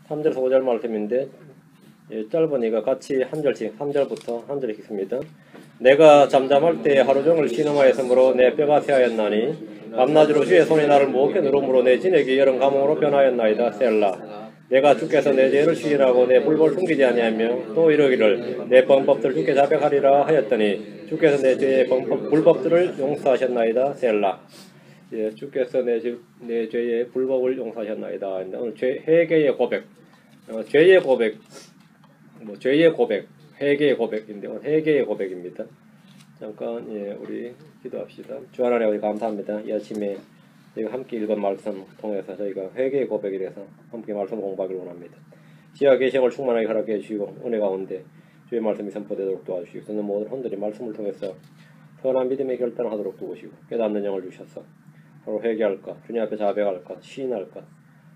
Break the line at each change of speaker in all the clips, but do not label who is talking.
3절에서 5절 말씀인데 짧으니까 같이 한 절씩 3절부터 한 절 읽습니다. 내가 잠잠할 때 하루 종일 신음하였으므로 내 뼈가 쇠하였나니 밤낮으로 주의 손이 나를 무겁게 누름으로 내 진액이 여름 가뭄으로 변하였나이다. 셀라. 내가 주께서 내 죄를 시인하고 내 불법을 숨기지 아니하며 또 이러기를 내 범법들을 주께 자백하리라 하였더니 주께서 내 죄의 불법들을 용서하셨나이다. 셀라. 예, 주께서 내 죄의 불법을 용서하셨나이다. 오늘 회개의 고백, 죄의 고백, 죄의 고백, 회개의 고백인데 오늘 회개의 고백입니다. 잠깐 우리 기도합시다. 주 하나님 아버지 감사합니다. 이 아침에 저희가 함께 읽은 말씀 통해서 저희가 회개의 고백에 대해서 함께 말씀 공부하기를 원합니다. 지하 계시를 충만하게 허락해 주시고 은혜 가운데 주의 말씀이 선포되도록 도와주시고 듣는 모든 혼들이 말씀을 통해서 선한 믿음의 결단하도록 도우시고 깨닫는 영을 주셔서 서로 회개할까, 주님 앞에 자백할까, 시인할까,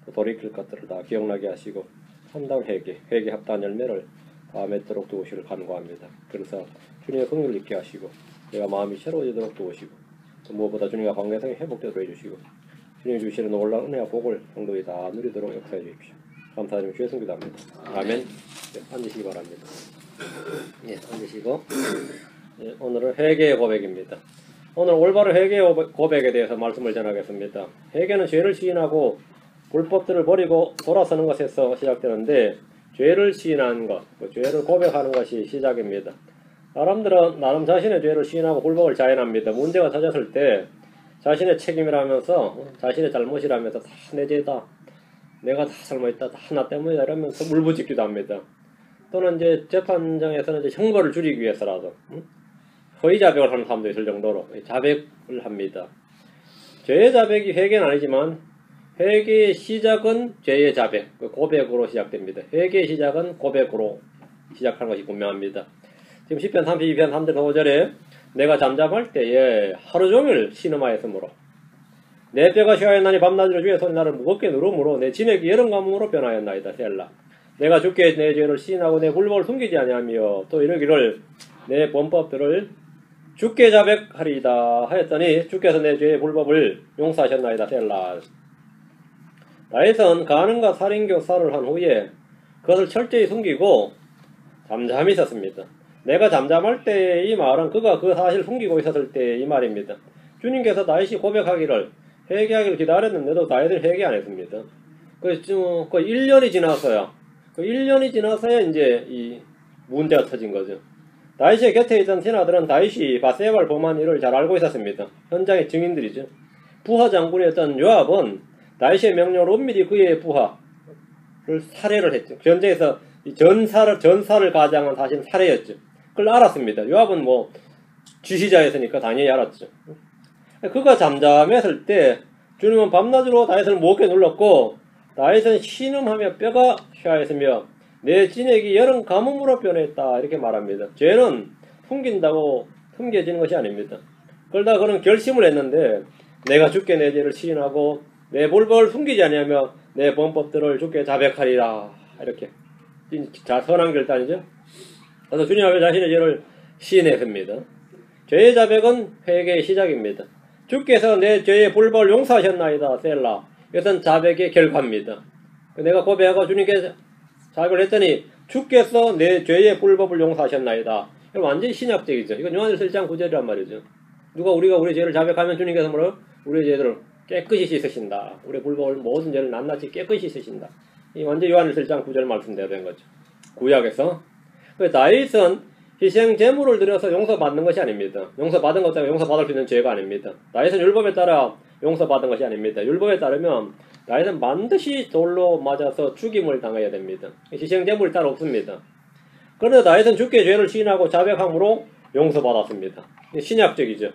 또 돌이킬 것들을 다 기억나게 하시고 참다운 회개 합당한 열매를 다 맺도록 도우시를 간구합니다. 그래서 주님의 긍휼을 잊게 하시고 내가 마음이 새로워지도록 도우시고 또 무엇보다 주님과 관계성이 회복되도록 해주시고 주님이 주시는 놀라운 은혜와 복을 성도들이 다 누리도록 역사해 주십시오. 감사드리며 주의 성기도 합니다. 아멘. 앉으시기 바랍니다. 앉으시고 오늘은 회개의 고백입니다. 오늘 올바른 회개의 고백에 대해서 말씀을 전하겠습니다. 회개는 죄를 시인하고 불법들을 버리고 돌아서는 것에서 시작되는데 죄를 시인하는 것, 죄를 고백하는 것이 시작입니다. 사람들은 나름 자신의 죄를 시인하고 불법을 자인합니다. 문제가 찾았을 때 자신의 책임이라면서 자신의 잘못이라면서 다 내 죄다, 내가 다 잘못했다, 다 나 때문이다 이러면서 울부짖기도 합니다. 또는 이제 재판장에서는 이제 형벌을 줄이기 위해서라도 허위 자백을 하는 사람도 있을 정도로 자백을 합니다. 죄의 자백이 회개는 아니지만 회개의 시작은 죄의 자백, 고백으로 시작됩니다. 회개의 시작은 고백으로 시작하는 것이 분명합니다. 지금 10편 32편 3절 5절에 내가 잠잠할 때에 하루 종일 신음하였으므로 내 뼈가 쇠하였나니 밤낮으로 주의 손이 나를 무겁게 누름으로 내 진액이 여름 가뭄으로 변하였나이다. 셀라. 내가 주께 내 죄를 시인하고 내 불법을 숨기지 아니하며 또 이러기를 내 범법들을 주께 자백하리이다 하였더니 주께서 내 죄의 불법을 용서하셨나이다. 셀라. 다윗은 가늠과 살인교사를 한 후에 그것을 철저히 숨기고 잠잠히 있었습니다. 내가 잠잠할 때 이 말은 그가 그 사실을 숨기고 있었을 때 이 말입니다. 주님께서 다윗이 고백하기를 회개하기를 기다렸는데도 다윗을 회개 안 했습니다. 그 1년이 지났어요. 그 1년이 지나서야 이제 이 문제가 터진 거죠. 다윗의 곁에 있던 신하들은 다윗이 바세바를 범한 일을 잘 알고 있었습니다. 현장의 증인들이죠. 부하 장군이었던 요압은 다윗의 명령으로 은밀히 그의 부하를 살해를 했죠. 전쟁에서 전사를 가장한 사실은 살해였죠. 그걸 알았습니다. 요압은 지시자였으니까 당연히 알았죠. 그가 잠잠했을 때 주님은 밤낮으로 다윗을 무겁게 눌렀고 다윗은 신음하며 뼈가 쇠하였으며 내 진액이 여름 가뭄으로 변했다 이렇게 말합니다. 죄는 숨긴다고 숨겨지는 것이 아닙니다. 그러다 그는 결심을 했는데 내가 주께 내 죄를 시인하고 내 불법을 숨기지 아니하며 내 범법들을 주께 자백하리라 이렇게 선한 결단이죠. 그래서 주님 앞에 자신의 죄를 시인했습니다. 죄의 자백은 회개의 시작입니다. 주께서 내 죄의 불법을 용서하셨나이다. 셀라. 이것은 자백의 결과입니다. 내가 고백하고 주님께 자백을 했더니 주께서 내 죄의 불법을 용서하셨나이다. 이건 완전히 신약적이죠. 이건 요한일서 1장 9절이란 말이죠. 우리가 우리 죄를 자백하면 주님께서 우리의 죄들을 깨끗이 씻으신다. 우리의 불법을 모든 죄를 낱낱이 깨끗이 씻으신다. 이 완전 요한일서 1장 9절 말씀대로 된 거죠. 구약에서. 다윗은 희생 제물을 드려서 용서받는 것이 아닙니다. 용서받은 것 때문에 용서받을 수 있는 죄가 아닙니다. 다윗은 율법에 따라 용서받은 것이 아닙니다. 율법에 따르면 다윗은 반드시 돌로 맞아서 죽임을 당해야 됩니다. 희생 제물이 따로 없습니다. 그런데 다윗은 주께 죄를 시인하고 자백함으로 용서받았습니다. 신약적이죠.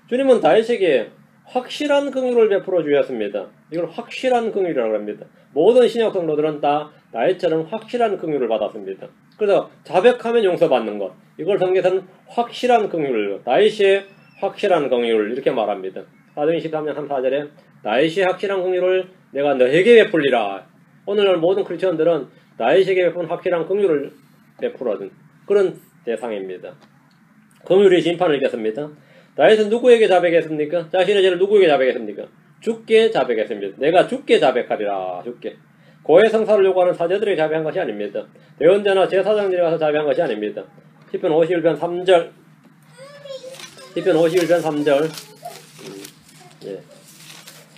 주님은 다윗에게 확실한 긍휼을 베풀어 주셨습니다. 이걸 확실한 긍휼이라고 합니다. 모든 신약 성도들은 다 다윗처럼 확실한 긍휼을 받았습니다. 그래서 자백하면 용서받는 것, 이걸 성경에서는 확실한 긍휼, 다윗의 확실한 긍휼 이렇게 말합니다. 사도행 13장 3, 4절에 다윗의 확실한 긍휼을 내가 너에게 베풀리라. 오늘날 모든 크리스천들은 다윗에게 베푼 확실한 긍휼을 베풀어준 그런 대상입니다. 긍휼이 심판을 이겼습니다. 다윗은 누구에게 자백했습니까? 자신의 죄를 누구에게 자백했습니까? 주께 자백했습니다. 내가 주께 자백하리라. 주께. 고해 성사를 요구하는 사제들에게 자비한 것이 아닙니다. 대언자나 제사장들이 가서 자비한 것이 아닙니다. 시편 51편 3절 시편 51편 3절 예.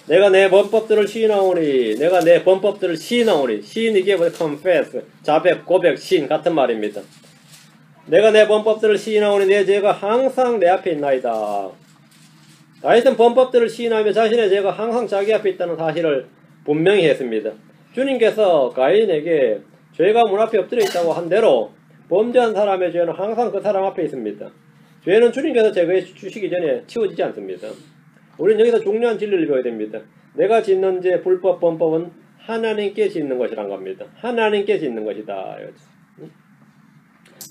내가 내 범법들을 시인하오니 내가 내 범법들을 시인하오니 시인 이게 뭐 confess 자백 고백 시인 같은 말입니다. 내가 내 범법들을 시인하오니 내 죄가 항상 내 앞에 있나이다. 다윗은 범법들을 시인하며 자신의 죄가 항상 자기 앞에 있다는 사실을 분명히 했습니다. 주님께서 가인에게 죄가 문 앞에 엎드려 있다고 한 대로 범죄한 사람의 죄는 항상 그 사람 앞에 있습니다. 죄는 주님께서 제거해 주시기 전에 치워지지 않습니다. 우리는 여기서 중요한 진리를 배워야 됩니다. 내가 짓는 죄, 불법, 범법은 하나님께 짓는 것이란 겁니다. 하나님께 짓는 것이다.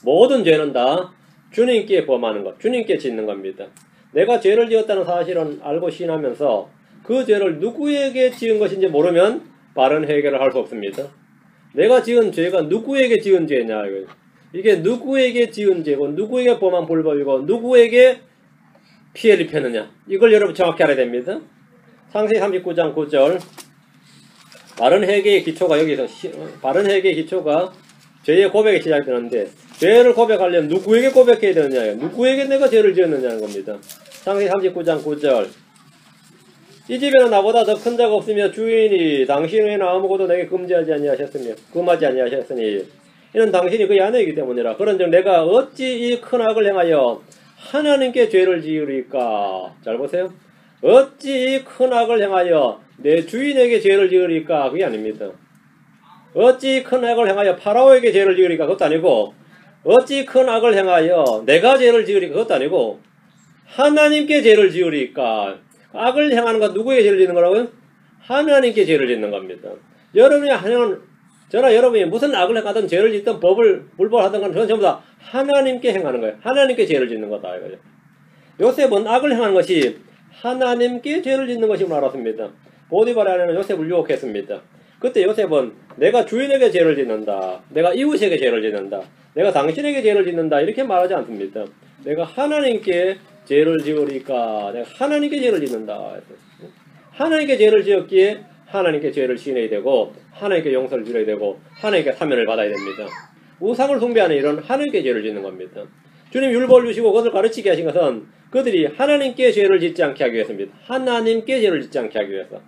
모든 죄는 다 주님께 범하는 것, 주님께 짓는 겁니다. 내가 죄를 지었다는 사실은 알고 시인하면서 그 죄를 누구에게 지은 것인지 모르면 바른 해결을 할 수 없습니다. 내가 지은 죄가 누구에게 지은 죄냐, 이게 누구에게 지은 죄고 누구에게 범한 불법이고 누구에게 피해를 입혔느냐, 이걸 여러분 정확히 알아야 됩니다. 창세기 39장 9절 바른 회개의 기초가 여기서 바른 회개의 기초가 죄의 고백에 시작되는데 죄를 고백하려면 누구에게 고백해야 되느냐, 누구에게 내가 죄를 지었느냐는 겁니다. 창세기 39장 9절 이 집에는 나보다 더 큰 자가 없으며 주인이 당신 외에는 아무것도 내게 금하지 아니하셨으니 이는 당신이 그의 아내이기 때문이라. 그런즉 내가 어찌 이 큰 악을 행하여 하나님께 죄를 지으리까. 잘 보세요. 어찌 이 큰 악을 행하여 내 주인에게 죄를 지으리까. 그게 아닙니다. 어찌 큰 악을 행하여 파라오에게 죄를 지으리까. 그것도 아니고 어찌 큰 악을 행하여 내가 죄를 지으리까. 그것도 아니고 하나님께 죄를 지으리까. 악을 행하는 건 누구에게 죄를 짓는 거라고요? 하나님께 죄를 짓는 겁니다. 여러분이 저나 여러분이 무슨 악을 행하든 죄를 짓든 불법을 하든 건 그건 전부 다 하나님께 행하는 거예요. 하나님께 죄를 짓는 거다 이거죠. 요셉은 악을 행하는 것이 하나님께 죄를 짓는 것임을 알았습니다. 보디발의 아내는 요셉을 유혹했습니다. 그때 요셉은 내가 주인에게 죄를 짓는다, 내가 이웃에게 죄를 짓는다, 내가 당신에게 죄를 짓는다 이렇게 말하지 않습니다. 내가 하나님께 죄를 지으리까, 내가 하나님께 죄를 짓는다. 하나님께 죄를 지었기에 하나님께 죄를 지어야 되고 하나님께 용서를 드려야 되고 하나님께 사면을 받아야 됩니다. 우상을 숭배하는 일은 하나님께 죄를 짓는 겁니다. 주님 율법을 주시고 그것을 가르치게 하신 것은 그들이 하나님께 죄를 짓지 않게 하기 위해서입니다. 하나님께 죄를 짓지 않게 하기 위해서.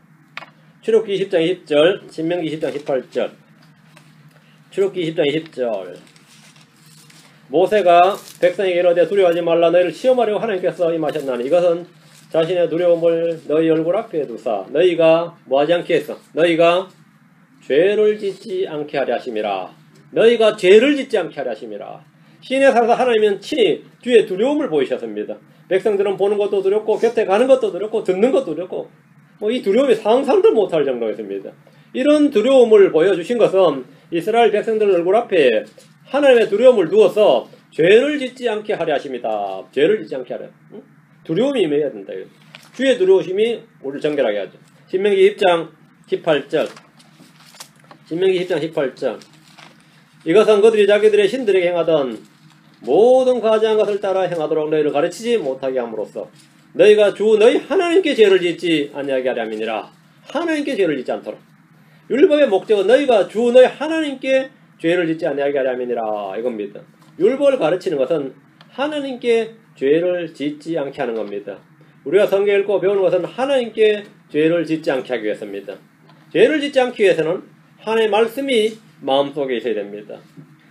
출애굽기 20장 20절, 신명기 20장 18절. 출애굽기 20장 20절. 모세가 백성에게 이르되 두려워하지 말라, 너희를 시험하려고 하나님께서 임하셨나니 이것은 자신의 두려움을 너희 얼굴 앞에 두사 너희가 뭐하지 않게 했어? 너희가 죄를 짓지 않게 하려 하심이라. 너희가 죄를 짓지 않게 하려 하심이라. 신의 살아서 하나님은 친히 뒤에 두려움을 보이셨습니다. 백성들은 보는 것도 두렵고 곁에 가는 것도 두렵고 듣는 것도 두렵고 이 두려움이 상상도 못할 정도였습니다. 이런 두려움을 보여주신 것은 이스라엘 백성들 얼굴 앞에 하나님의 두려움을 두어서 죄를 짓지 않게 하려 하십니다. 죄를 짓지 않게 하려. 두려움이 임해야 된다. 주의 두려우심이 우리를 정결하게 하죠. 신명기 10장 18절. 신명기 10장 18절. 이것은 그들이 자기들의 신들에게 행하던 모든 가증한 것을 따라 행하도록 너희를 가르치지 못하게 함으로써 너희가 주 너희 하나님께 죄를 짓지 아니하게 하려 함이니라. 하나님께 죄를 짓지 않도록. 율법의 목적은 너희가 주 너희 하나님께 죄를 짓지 아니하게 하려 함이니라 이겁니다. 율법을 가르치는 것은 하나님께 죄를 짓지 않게 하는 겁니다. 우리가 성경 읽고 배우는 것은 하나님께 죄를 짓지 않게 하기 위해서입니다. 죄를 짓지 않기 위해서는 하나님의 말씀이 마음속에 있어야 됩니다.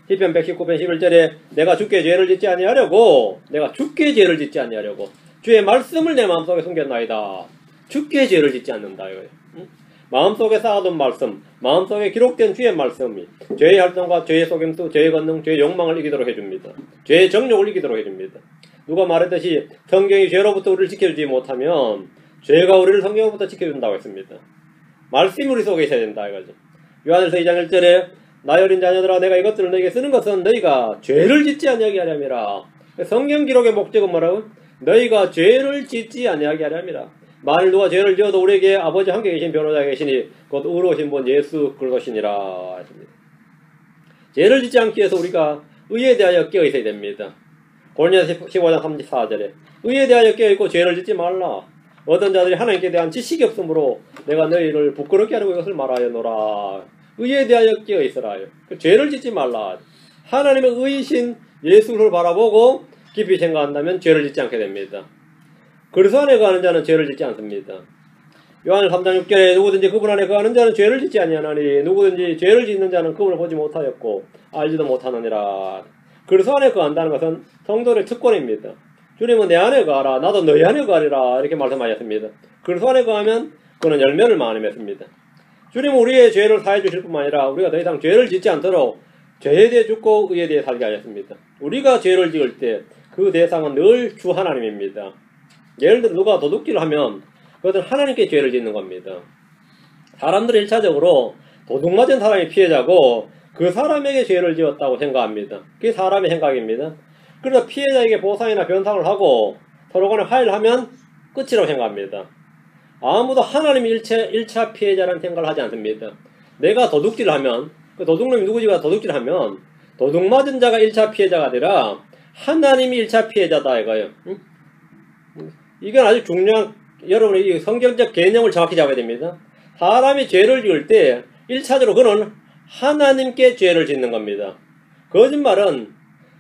시편 119편 11절에 내가 주께 죄를 짓지 아니하려고 주의 말씀을 내 마음속에 숨겼나이다. 주께 죄를 짓지 않는다 이거예요. 마음속에 쌓아둔 말씀, 마음속에 기록된 주의 말씀이 죄의 활동과 죄의 속임수, 죄의 권능, 죄의 욕망을 이기도록 해줍니다. 죄의 정욕을 이기도록 해줍니다. 누가 말했듯이 성경이 죄로부터 우리를 지켜주지 못하면 죄가 우리를 성경으로부터 지켜준다고 했습니다. 말씀이 우리 속에 있어야 된다 이거죠. 요한일서 2장 1절에 나의 어린 자녀들아 내가 이것들을 너에게 쓰는 것은 너희가 죄를 짓지 아니하게 하려 함이라. 성경 기록의 목적은 뭐라고? 너희가 죄를 짓지 아니하게 하려 함이라. 만일 누가 죄를 지어도 우리에게 아버지 함께 계신 변호자가 계시니 곧 의로우신 분 예수 그리스도시니라 했습니다. 죄를 짓지 않기 위해서 우리가 의에 대하여 깨어 있어야 됩니다. 고린도서 15장 34절에 의에 대하여 깨어 있고 죄를 짓지 말라. 어떤 자들이 하나님께 대한 지식이 없으므로 내가 너희를 부끄럽게 하려고 이것을 말하였노라. 의에 대하여 깨어 있으라. 죄를 짓지 말라. 하나님의 의이신 예수를 바라보고 깊이 생각한다면 죄를 짓지 않게 됩니다. 그리스도 안에 거하는 자는 죄를 짓지 않습니다. 요한일 3장 6절에 누구든지 그분 안에 거하는 자는 죄를 짓지 아니하나니 누구든지 죄를 짓는 자는 그분을 보지 못하였고 알지도 못하느니라. 그리스도 안에 거한다는 것은 성도의 특권입니다. 주님은 내 안에 거하라 나도 너희 안에 거하리라 이렇게 말씀하셨습니다. 그리스도 안에 거하면 그는 열매를 많이 맺습니다. 주님은 우리의 죄를 사해 주실 뿐만 아니라 우리가 더 이상 죄를 짓지 않도록 죄에 대해 죽고 의에 대해 살게 하셨습니다. 우리가 죄를 지을 때 그 대상은 늘 주 하나님입니다. 예를 들어 누가 도둑질을 하면 그것은 하나님께 죄를 짓는 겁니다. 사람들은 1차적으로 도둑 맞은 사람이 피해자고 그 사람에게 죄를 지었다고 생각합니다. 그게 사람의 생각입니다. 그래서 피해자에게 보상이나 변상을 하고 서로 간에 화해를 하면 끝이라고 생각합니다. 아무도 하나님이 1차 피해자라는 생각을 하지 않습니다. 내가 도둑질을 하면 그 도둑놈이 누구지가 도둑질을 하면 도둑 맞은 자가 1차 피해자가 아니라 하나님이 1차 피해자다 이거예요. 이건 아주 중요한 여러분의 이 성경적 개념을 정확히 잡아야 됩니다. 사람이 죄를 지을 때 1차적으로 그는 하나님께 죄를 짓는 겁니다. 거짓말은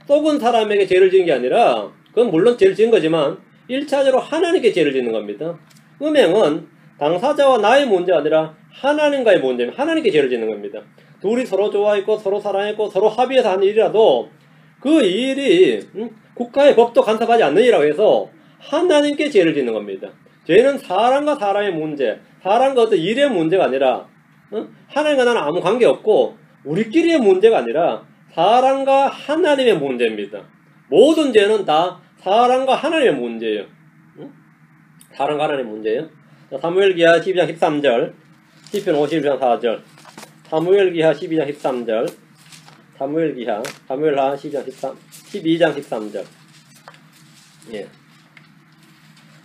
속은 사람에게 죄를 지은 게 아니라 그건 물론 죄를 지은 거지만 1차적으로 하나님께 죄를 짓는 겁니다. 음행은 당사자와 나의 문제가 아니라 하나님과의 문제입니다. 하나님께 죄를 짓는 겁니다. 둘이 서로 좋아했고 서로 사랑했고 서로 합의해서 한 일이라도 그 일이 국가의 법도 간섭하지 않는 일이라고 해서 하나님께 죄를 짓는 겁니다. 죄는 사람과 사람의 문제, 사람과 어떤 일의 문제가 아니라 하나님과 나는 아무 관계없고 우리끼리의 문제가 아니라 사람과 하나님의 문제입니다. 모든 죄는 다 사람과 하나님의 문제예요. 사람과 하나님의 문제예요. 사무엘기하 12장 13절, 시편 51편 4절, 사무엘기하 12장 13절, 사무엘하 12장 13절. 예.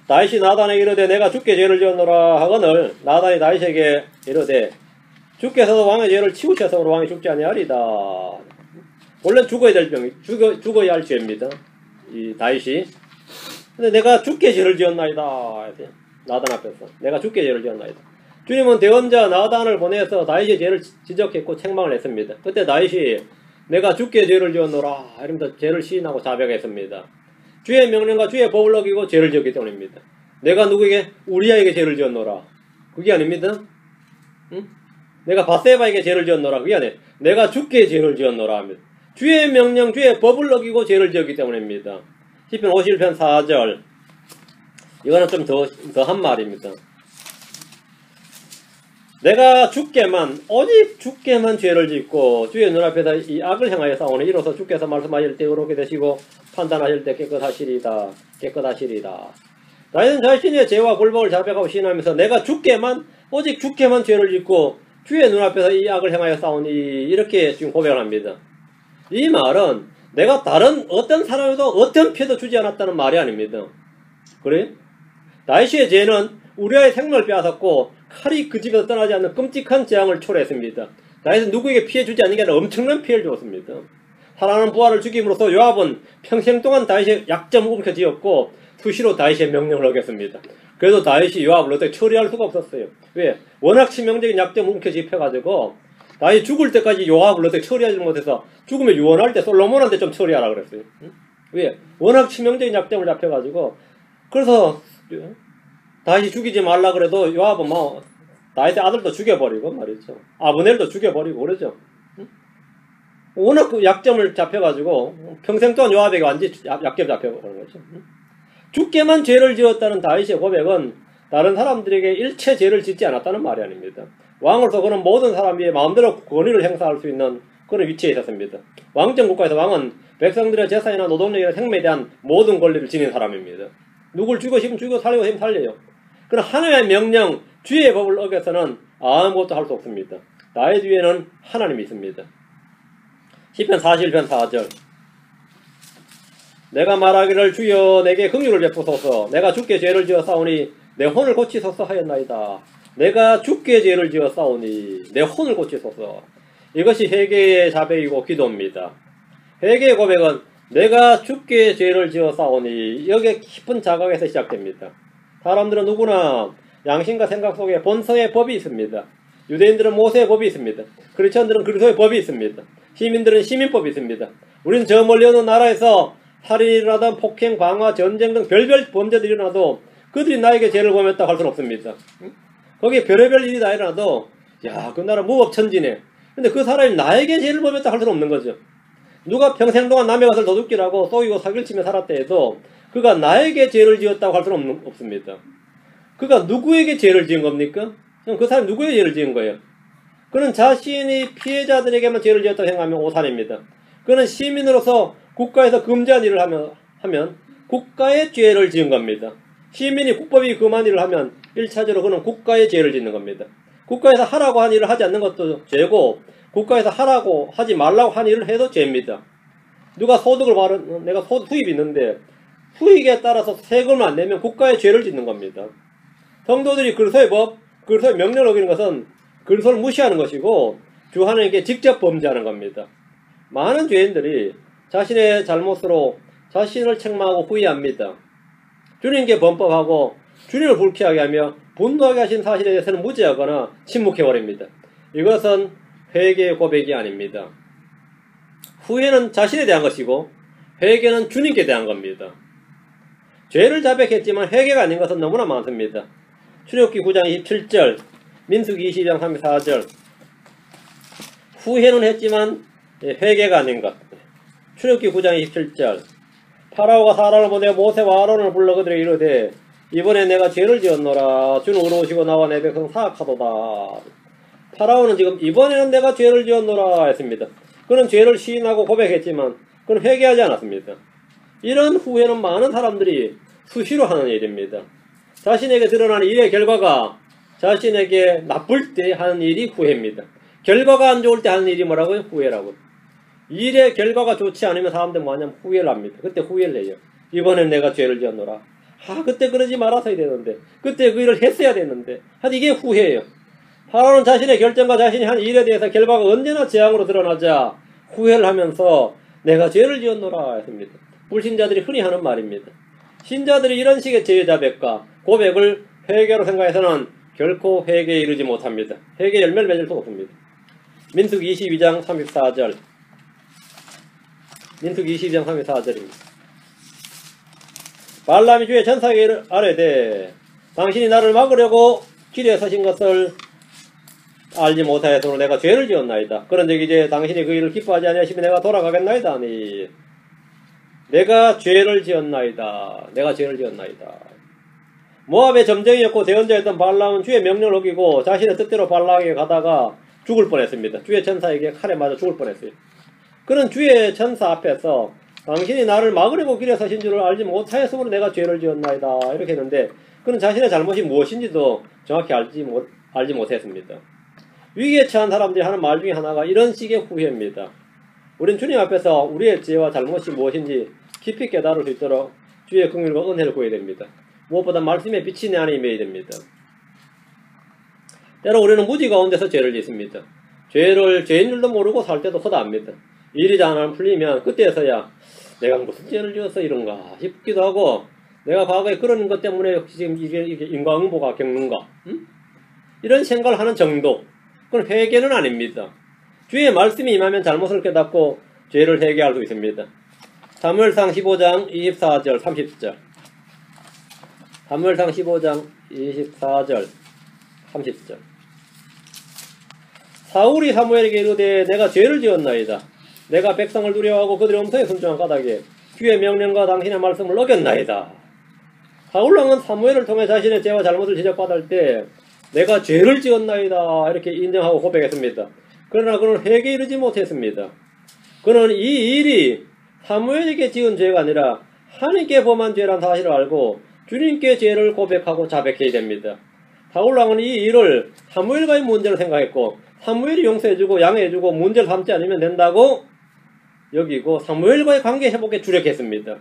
다윗이 나단에게 이르되 내가 주께 죄를 지었노라 하거늘 나단이 다윗에게 이르되 주께서도 왕의 죄를 치우셔서 왕이 죽지 아니하리다. 원래 죽어야 될 병이 죽어야 할 죄입니다. 이 다윗이. 근데 내가 주께 죄를 지었나이다. 나단 앞에서 내가 주께 죄를 지었나이다. 주님은 대언자 나단을 보내서 다윗의 죄를 지적했고 책망을 했습니다. 그때 다윗이 내가 주께 죄를 지었노라 이러면서 죄를 시인하고 자백했습니다. 주의 명령과 주의 법을 어기고 죄를 지었기 때문입니다. 내가 누구에게 우리아에게 죄를 지었노라 그게 아닙니다. 응? 내가 바세바에게 죄를 지었노라 그게 아니에요. 내가 주께 죄를 지었노라 합니다. 주의 명령 주의 법을 어기고 죄를 지었기 때문입니다. 시편 51편 4절 이거는 좀 더한 말입니다. 내가 주께만 오직 주께만 죄를 짓고 주의 눈앞에서 이 악을 행하여 싸우니 이로써 주께서 말씀하실 때 의롭게 되시고 판단하실 때 깨끗하시리다. 나는 자신의 죄와 굴복을 자백하고 시인하면서 내가 주께만 오직 주께만 죄를 짓고 주의 눈앞에서 이 악을 행하여 싸우니 이렇게 지금 고백을 합니다. 이 말은 내가 다른 어떤 사람에도 어떤 피해도 주지 않았다는 말이 아닙니다. 그래? 다윗의 죄는 우리아의 생명을 빼앗았고 칼이 그 집에서 떠나지 않는 끔찍한 재앙을 초래했습니다. 다윗은 누구에게 피해 주지 않는 게 아니라 엄청난 피해를 줬습니다. 사랑하는 부하를 죽임으로써 요압은 평생 동안 다윗의 약점을 움켜쥐었고 수시로 다윗의 명령을 어겼습니다. 그래도 다윗이 요압을 어떻게 처리할 수가 없었어요. 왜? 워낙 치명적인 약점을 움켜쥐혀가지고 다윗 죽을 때까지 요압을 어떻게 처리하지 못해서 죽으면 유언할 때 솔로몬한테 좀 처리하라 그랬어요. 왜? 워낙 치명적인 약점을 잡혀가지고 그래서 다윗이 죽이지 말라 그래도 요압은 뭐 다윗의 아들도 죽여버리고 말이죠. 아브넬도 죽여버리고 그러죠. 워낙 그 약점을 잡혀가지고 평생 동안 요압에게 완전히 약점 잡혀버린 거죠. 주께만 죄를 지었다는 다윗의 고백은 다른 사람들에게 일체 죄를 짓지 않았다는 말이 아닙니다. 왕으로서 그는 모든 사람 위에 마음대로 권위를 행사할 수 있는 그런 위치에 있었습니다. 왕정 국가에서 왕은 백성들의 재산이나 노동력이나 생명에 대한 모든 권리를 지닌 사람입니다. 누굴 죽이고 싶으면 죽이고 살리고 싶으면 살려요. 그러나 하나님의 명령, 주의 법을 어겨서는 아무것도 할 수 없습니다. 나의 뒤에는 하나님이 있습니다. 시편 41편 4절 내가 말하기를 주여 내게 긍휼을 베푸소서 내가 주께 죄를 지어 싸우니 내 혼을 고치소서 하였나이다. 내가 주께 죄를 지어 싸우니 내 혼을 고치소서. 이것이 회개의 자백이고 기도입니다. 회개의 고백은 내가 주께 죄를 지어 싸우니 여기에 깊은 자각에서 시작됩니다. 사람들은 누구나 양심과 생각 속에 본성의 법이 있습니다. 유대인들은 모세의 법이 있습니다. 크리스천들은 그리스도의 법이 있습니다. 시민들은 시민법이 있습니다. 우리는 저 멀리 어느 나라에서 살인이 일어나든 폭행, 방화, 전쟁 등 별별 범죄들이 일어나도 그들이 나에게 죄를 범했다고 할 수는 없습니다. 거기에 별의별 일이 다 일어나도 야, 그 나라 무법천지네. 근데 그 사람이 나에게 죄를 범했다고 할 수는 없는 거죠. 누가 평생 동안 남의 것을 도둑질하고 쏘이고 사기를 치며 살았다 해도 그가 나에게 죄를 지었다고 할 수는 없습니다. 그가 누구에게 죄를 지은 겁니까? 그럼 그 사람이 누구에게 죄를 지은 거예요? 그는 자신이 피해자들에게만 죄를 지었다고 생각하면 오산입니다. 그는 시민으로서 국가에서 금지한 일을 하면 국가의 죄를 지은 겁니다. 시민이 국법이 금한 일을 하면 1차적으로 그는 국가의 죄를 짓는 겁니다. 국가에서 하라고 한 일을 하지 않는 것도 죄고 국가에서 하라고 하지 말라고 한 일을 해도 죄입니다. 누가 소득을 내가 수입이 있는데 수익에 따라서 세금을 안 내면 국가의 죄를 짓는 겁니다. 성도들이 그리스도의 법, 그리스도의 명령을 어기는 것은 그리스도를 무시하는 것이고 주 하나님께 직접 범죄하는 겁니다. 많은 죄인들이 자신의 잘못으로 자신을 책망하고 후회합니다. 주님께 범법하고 주님을 불쾌하게 하며 분노하게 하신 사실에 대해서는 무지하거나 침묵해버립니다. 이것은 회개의 고백이 아닙니다. 후회는 자신에 대한 것이고 회개는 주님께 대한 겁니다. 죄를 자백했지만 회개가 아닌 것은 너무나 많습니다. 출애굽기 9장 27절, 민수기 22장 34절. 후회는 했지만 회개가 아닌 것. 출애굽기 9장 27절. 파라오가 사람을 보내 모세와 아론을 불러 그들에게 이르되 이번에 내가 죄를 지었노라. 주는 의로우시고 나와 내 백성 사악하도다. 파라오는 지금 이번에는 내가 죄를 지었노라 했습니다. 그는 죄를 시인하고 고백했지만 그는 회개하지 않았습니다. 이런 후회는 많은 사람들이 수시로 하는 일입니다. 자신에게 드러나는 일의 결과가 자신에게 나쁠 때 하는 일이 후회입니다. 결과가 안 좋을 때 하는 일이 뭐라고요? 후회라고. 일의 결과가 좋지 않으면 사람들 뭐하냐면 후회를 합니다. 그때 후회를 해요. 이번엔 내가 죄를 지었노라. 그때 그러지 말았어야 되는데 그때 그 일을 했어야 되는데 이게 후회예요. 파라오는 자신의 결정과 자신이 한 일에 대해서 결과가 언제나 재앙으로 드러나자 후회를 하면서 내가 죄를 지었노라 했습니다. 불신자들이 흔히 하는 말입니다. 신자들이 이런 식의 죄의 자백과 고백을 회개로 생각해서는 결코 회개에 이르지 못합니다. 회개 열매를 맺을 수 없습니다. 민수기 22장 34절. 민수기 22장 34절입니다. 발람이 주의 천사에게 아뢰되 당신이 나를 막으려고 길에 서신 것을 알지 못하였으므로 내가 죄를 지었나이다. 그런즉 이제 당신이 그 일을 기뻐하지 아니하시면 내가 돌아가겠나이다 하니 내가 죄를 지었나이다. 내가 죄를 지었나이다. 모압의 점쟁이였고 대언자였던 발람은 주의 명령을 어기고 자신의 뜻대로 발락에게 가다가 죽을 뻔했습니다. 주의 천사에게 칼에 맞아 죽을 뻔했어요. 그는 주의 천사 앞에서 당신이 나를 막으려고 길에 서신 줄을 알지 못하였으므로 내가 죄를 지었나이다. 이렇게 했는데 그는 자신의 잘못이 무엇인지도 정확히 알지 못했습니다. 위기에 처한 사람들이 하는 말 중에 하나가 이런 식의 후회입니다. 우린 주님 앞에서 우리의 죄와 잘못이 무엇인지 깊이 깨달을 수 있도록 주의 긍휼과 은혜를 구해야 됩니다. 무엇보다 말씀에 빛이 내 안에 임해야 됩니다. 때로 우리는 무지 가운데서 죄를 짓습니다. 죄인 줄도 모르고 살 때도 허다합니다. 일이 잘 안 풀리면 그때서야 내가 무슨 죄를 지어서 이런가 싶기도 하고 내가 과거에 그런 것 때문에 지금 이게 인과응보가 겪는가 이런 생각을 하는 정도. 그건 회개는 아닙니다. 주의 말씀이 임하면 잘못을 깨닫고 죄를 회개할 수 있습니다. 사무엘상 15장 24절 30절. 사무엘상 15장 24절 30절. 사울이 사무엘에게 이르되 내가 죄를 지었나이다. 내가 백성을 두려워하고 그들의 엄청에 순종한 까닭에 주의 명령과 당신의 말씀을 어겼나이다. 사울왕은 사무엘을 통해 자신의 죄와 잘못을 지적받을 때 내가 죄를 지었나이다 이렇게 인정하고 고백했습니다. 그러나 그는 회개에 이르지 못했습니다. 그는 이 일이 사무엘에게 지은 죄가 아니라 하나님께 범한 죄란 사실을 알고 주님께 죄를 고백하고 자백해야 됩니다. 사울왕은 이 일을 사무엘과의 문제로 생각했고 사무엘이 용서해주고 양해해주고 문제를 삼지 않으면 된다고 여기고 사무엘과의 관계 회복에 주력했습니다.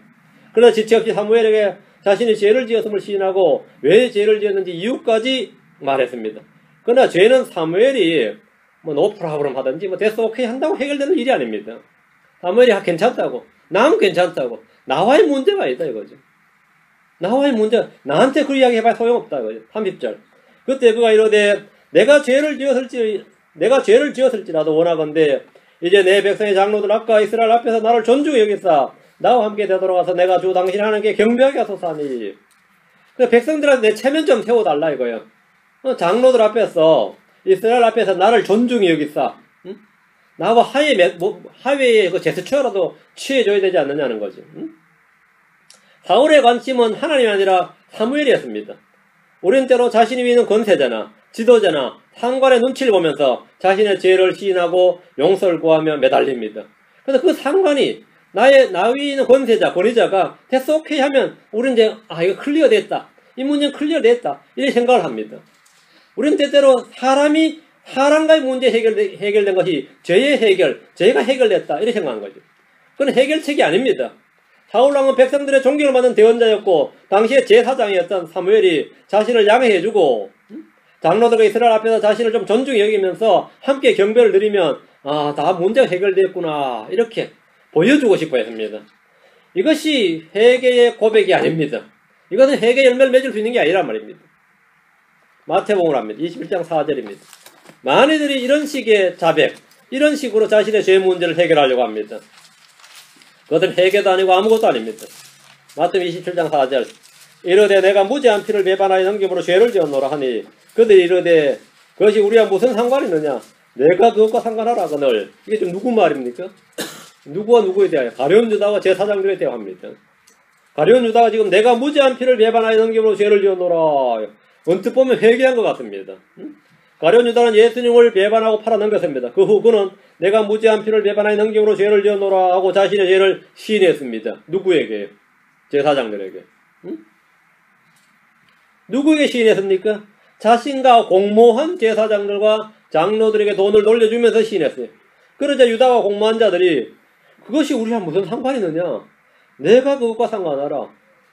그러나 지체 없이 사무엘에게 자신이 죄를 지었음을 시인하고 왜 죄를 지었는지 이유까지 말했습니다. 그러나 죄는 사무엘이 노 프로그램 하든지 됐어 오케이 한다고 해결되는 일이 아닙니다. 사무엘이 괜찮다고 난 괜찮다고 나와의 문제가 있다 이거죠. 나와의 문제 나한테 그 이야기 해봐야 소용없다 이거죠. 30절. 그때 그가 이르되 내가 죄를 지었을지라도 원하건대 이제 내 백성의 장로들 아까 이스라엘 앞에서 나를 존중히 여기사 나와 함께 되돌아가서 내가 주 당신 하나님께 경배하게 하소서 하니 백성들한테 내 체면 좀 세워달라 이거예요. 장로들 앞에서 이스라엘 앞에서 나를 존중히 여기사 나하고 하회의 그 제스처라도 취해줘야 되지 않느냐는 거지. 사울의 관심은 하나님이 아니라 사무엘이었습니다. 우리는 때로 자신이 있는 권세자나 지도자나 상관의 눈치를 보면서 자신의 죄를 시인하고 용서를 구하며 매달립니다. 그래서 그 상관이 나 위에 있는 권위자가 됐어 오케이 하면 우리는 이제 이거 클리어 됐다. 이 문제는 클리어 됐다. 이렇게 생각을 합니다. 우리는 때때로 사람과의 문제 해결된 것이 죄의 해결, 죄가 해결됐다. 이렇게 생각한 거죠. 그건 해결책이 아닙니다. 사울왕은 백성들의 존경을 받는 대원자였고 당시의 제사장이었던 사무엘이 자신을 양해해주고 장로들과 이스라엘 앞에서 자신을 좀 존중히 여기면서 함께 경배를 드리면 다 문제가 해결됐구나 이렇게 보여주고 싶어 했습니다. 이것이 회개의 고백이 아닙니다. 이것은 회개 열매를 맺을 수 있는 게 아니란 말입니다. 마태복음을 합니다. 21장 4절입니다. 많이들이 이런 식의 자백, 이런 식으로 자신의 죄 문제를 해결하려고 합니다. 그것은 회개도 아니고 아무것도 아닙니다. 마태복음 27장 4절 이르되 내가 무죄한 피를 배반하여 넘김으로 죄를 지었노라 하니 그들이 이르되 그것이 우리와 무슨 상관이 있느냐 내가 그것과 상관하라거늘. 이게 좀 누구 말입니까? 누구와 누구에 대하여? 가룟 유다와 제사장들에 대합니다. 가룟 유다가 지금 내가 무죄한 피를 배반하여 넘김으로 죄를 지었노라. 언뜻 보면 회개한 것 같습니다. 가룟 유다는 예수님을 배반하고 팔아넘겼습니다. 그 후 그는 내가 무죄한 피를 배반하여 넘김으로 죄를 지었노라 하고 자신의 죄를 시인했습니다. 누구에게? 제사장들에게. 누구에게 시인했습니까? 자신과 공모한 제사장들과 장로들에게 돈을 돌려주면서 시인했어요. 그러자 유다와 공모한 자들이 그것이 우리랑 무슨 상관이 있느냐? 내가 그것과 상관하라.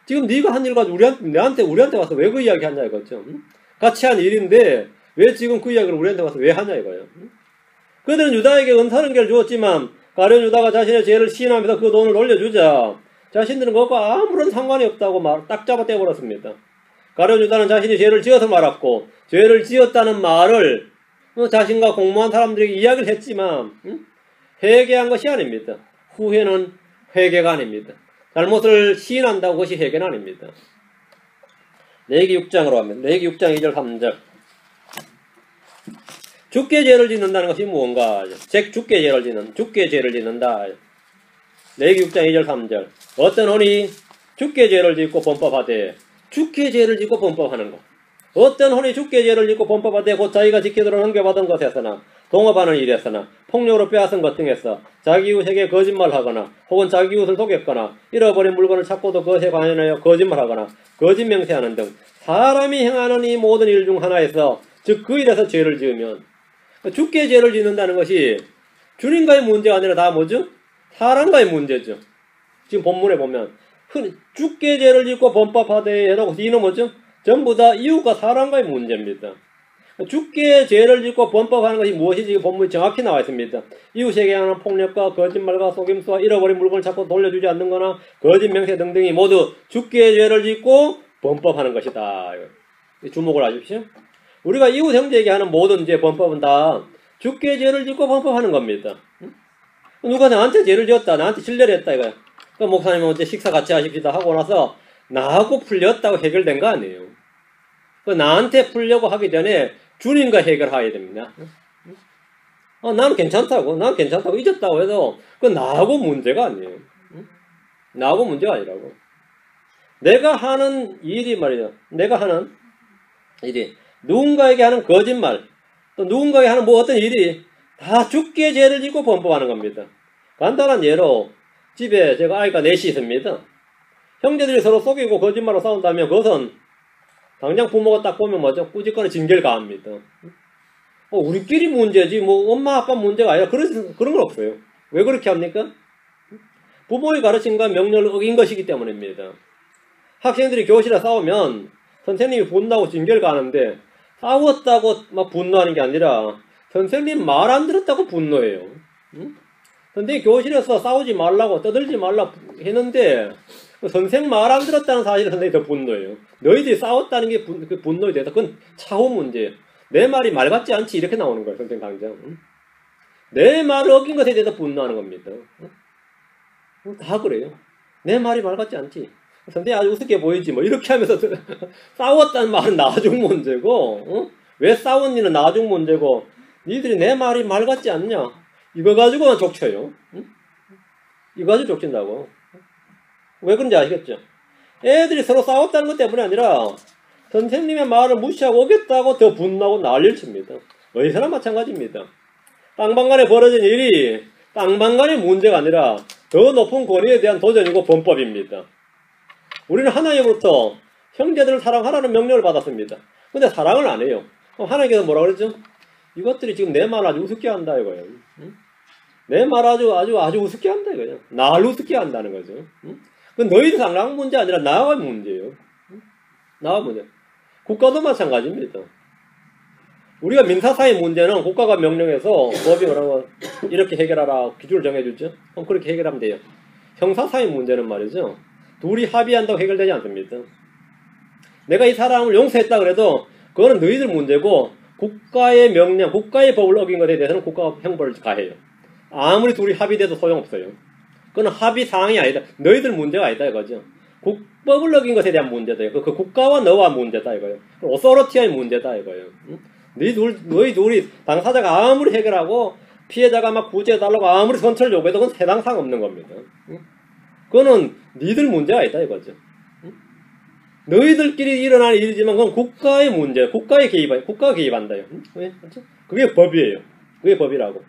지금 네가 한 일 가지고 우리한테 와서 왜 그 이야기 하냐 이거죠. 같이 한 일인데 왜 지금 그 이야기를 우리한테 와서 왜 하냐 이거예요. 그들은 유다에게 은사는결 주었지만 가룟 유다가 자신의 죄를 시인하면서 그 돈을 돌려주자 자신들은 그것과 아무런 상관이 없다고 딱 잡아 떼버렸습니다. 가룟 유다는 자신이 죄를 지어서 말았고 죄를 지었다는 말을 자신과 공모한 사람들에게 이야기를 했지만 회개한 것이 아닙니다. 후회는 회개가 아닙니다. 잘못을 시인한다고 그것이 회개는 아닙니다. 레위기 6장으로 하면 레위기 6장 2절 3절 주께 죄를 짓는다는 것이 무언가? 주께 죄를 짓는다. 레위기 6장 2절 3절 어떤 혼이 주께 죄를 짓고 범법하되 주께 죄를 짓고 범법하는 것. 어떤 혼이 주께 죄를 짓고 범법하되 곧 자기가 지키도록 넘겨받은 것에서나 동업하는 일에서나 폭력으로 빼앗은 것 등에서 자기 이웃에게 거짓말하거나 혹은 자기 이웃을 속였거나 잃어버린 물건을 찾고도 그것에 관하여 거짓말하거나 거짓 맹세하는 등 사람이 행하는 이 모든 일 중 하나에서 즉 그 일에서 죄를 지으면 주께 죄를 짓는다는 것이 주님과의 문제가 아니라 다 뭐죠? 사람과의 문제죠. 지금 본문에 보면 주께 죄를 짓고 범법하되 해놓고 이는 뭐죠? 전부 다 이웃과 사람과의 문제입니다. 주께 죄를 짓고 범법하는 것이 무엇인지 본문에 정확히 나와 있습니다. 이웃에게 하는 폭력과 거짓말과 속임수와 잃어버린 물건을 찾고 돌려주지 않는 거나 거짓 명세 등등이 모두 주께 죄를 짓고 범법하는 것이다. 주목을 하십시오. 우리가 이웃 형제에게 하는 모든 범법은 다 주께 죄를 짓고 범법하는 겁니다. 누가 나한테 죄를 지었다, 나한테 신뢰를 했다 이거야. 그 목사님 어제 식사 같이 하십시다 하고 나서 나하고 풀렸다고 해결된 거 아니에요. 그 나한테 풀려고 하기 전에 주님과 해결해야 됩니다. 나는 괜찮다고 잊었다고 해도 그 나하고 문제가 아니에요. 나하고 문제가 아니라고. 내가 하는 일이 말이야. 내가 하는 일이 누군가에게 하는 거짓말 또 누군가에게 하는 어떤 일이 다 주께 죄를 짓고 범법하는 겁니다. 간단한 예로 집에 제가 아이가 넷이 있습니다. 형제들이 서로 속이고 거짓말로 싸운다면 그것은 당장 부모가 딱 보면 뭐죠? 꾸짖거나 징계를 가합니다. 우리끼리 문제지 엄마 아빠 문제가 아니라 그런 건 없어요. 왜 그렇게 합니까? 부모의 가르침과 명령을 어긴 것이기 때문입니다. 학생들이 교실에 싸우면 선생님이 분노하고 징계를 가하는데 싸웠다고 막 분노하는 게 아니라 선생님 말 안 들었다고 분노해요. 선생님이 교실에서 싸우지 말라고 떠들지 말라고 했는데 선생 말 안 들었다는 사실을 선생님이 더 분노해요. 너희들이 싸웠다는 게 분노에 대해서 그건 차후 문제예요. 내 말이 말 같지 않지 이렇게 나오는 거예요. 선생 강정. 내 말을 어긴 것에 대해서 분노하는 겁니다. 다 그래요. 내 말이 말 같지 않지. 선생이 아주 우습게 보이지 뭐 이렇게 하면서 싸웠다는 말은 나중 문제고 왜 싸웠니는 나중 문제고 니들이 내 말이 말 같지 않냐 이거 가지고만 족쳐요. 이거 가지고 족친다고. 왜 그런지 아시겠죠? 애들이 서로 싸웠다는 것 때문에 아니라 선생님의 말을 무시하고 오겠다고 더 분노하고 난리를 칩니다. 의사나 마찬가지입니다. 땅방간에 벌어진 일이 땅방간의 문제가 아니라 더 높은 권위에 대한 도전이고 범법입니다. 우리는 하나님으로부터 형제들을 사랑하라는 명령을 받았습니다. 근데 사랑을 안 해요. 그럼 하나님께서 뭐라 그랬죠? 이것들이 지금 내 말 아주 우습게 한다 이거예요. 내 말 아주 우습게 한다 이거예요. 날 우습게 한다는 거죠. 그건 너희들 상랑 문제 아니라 나와 문제예요. 나와 문제. 국가도 마찬가지입니다. 우리가 민사사의 문제는 국가가 명령해서 법이 뭐라고 이렇게 해결하라 기준을 정해주죠. 그럼 그렇게 해결하면 돼요. 형사사의 문제는 말이죠. 둘이 합의한다고 해결되지 않습니다. 내가 이 사람을 용서했다 그래도 그거는 너희들 문제고 국가의 명령, 국가의 법을 어긴 것에 대해서는 국가가 형벌을 가해요. 아무리 둘이 합의돼도 소용없어요. 그건 합의 사항이 아니다. 너희들 문제가 아니다 이거죠. 국법을 어긴 것에 대한 문제다. 그 국가와 너와 문제다 이거예요. 오소리티의 문제다 이거예요. 너희 둘이 당사자가 아무리 해결하고 피해자가 막 구제해달라고 아무리 선처를 요구해도 그건 해당사항 없는 겁니다. 그거는 니들 문제가 아니다 이거죠. 너희들끼리 일어나는 일이지만 그건 국가의 문제, 국가가 개입한다요. 그게 법이에요. 그게 법이라고.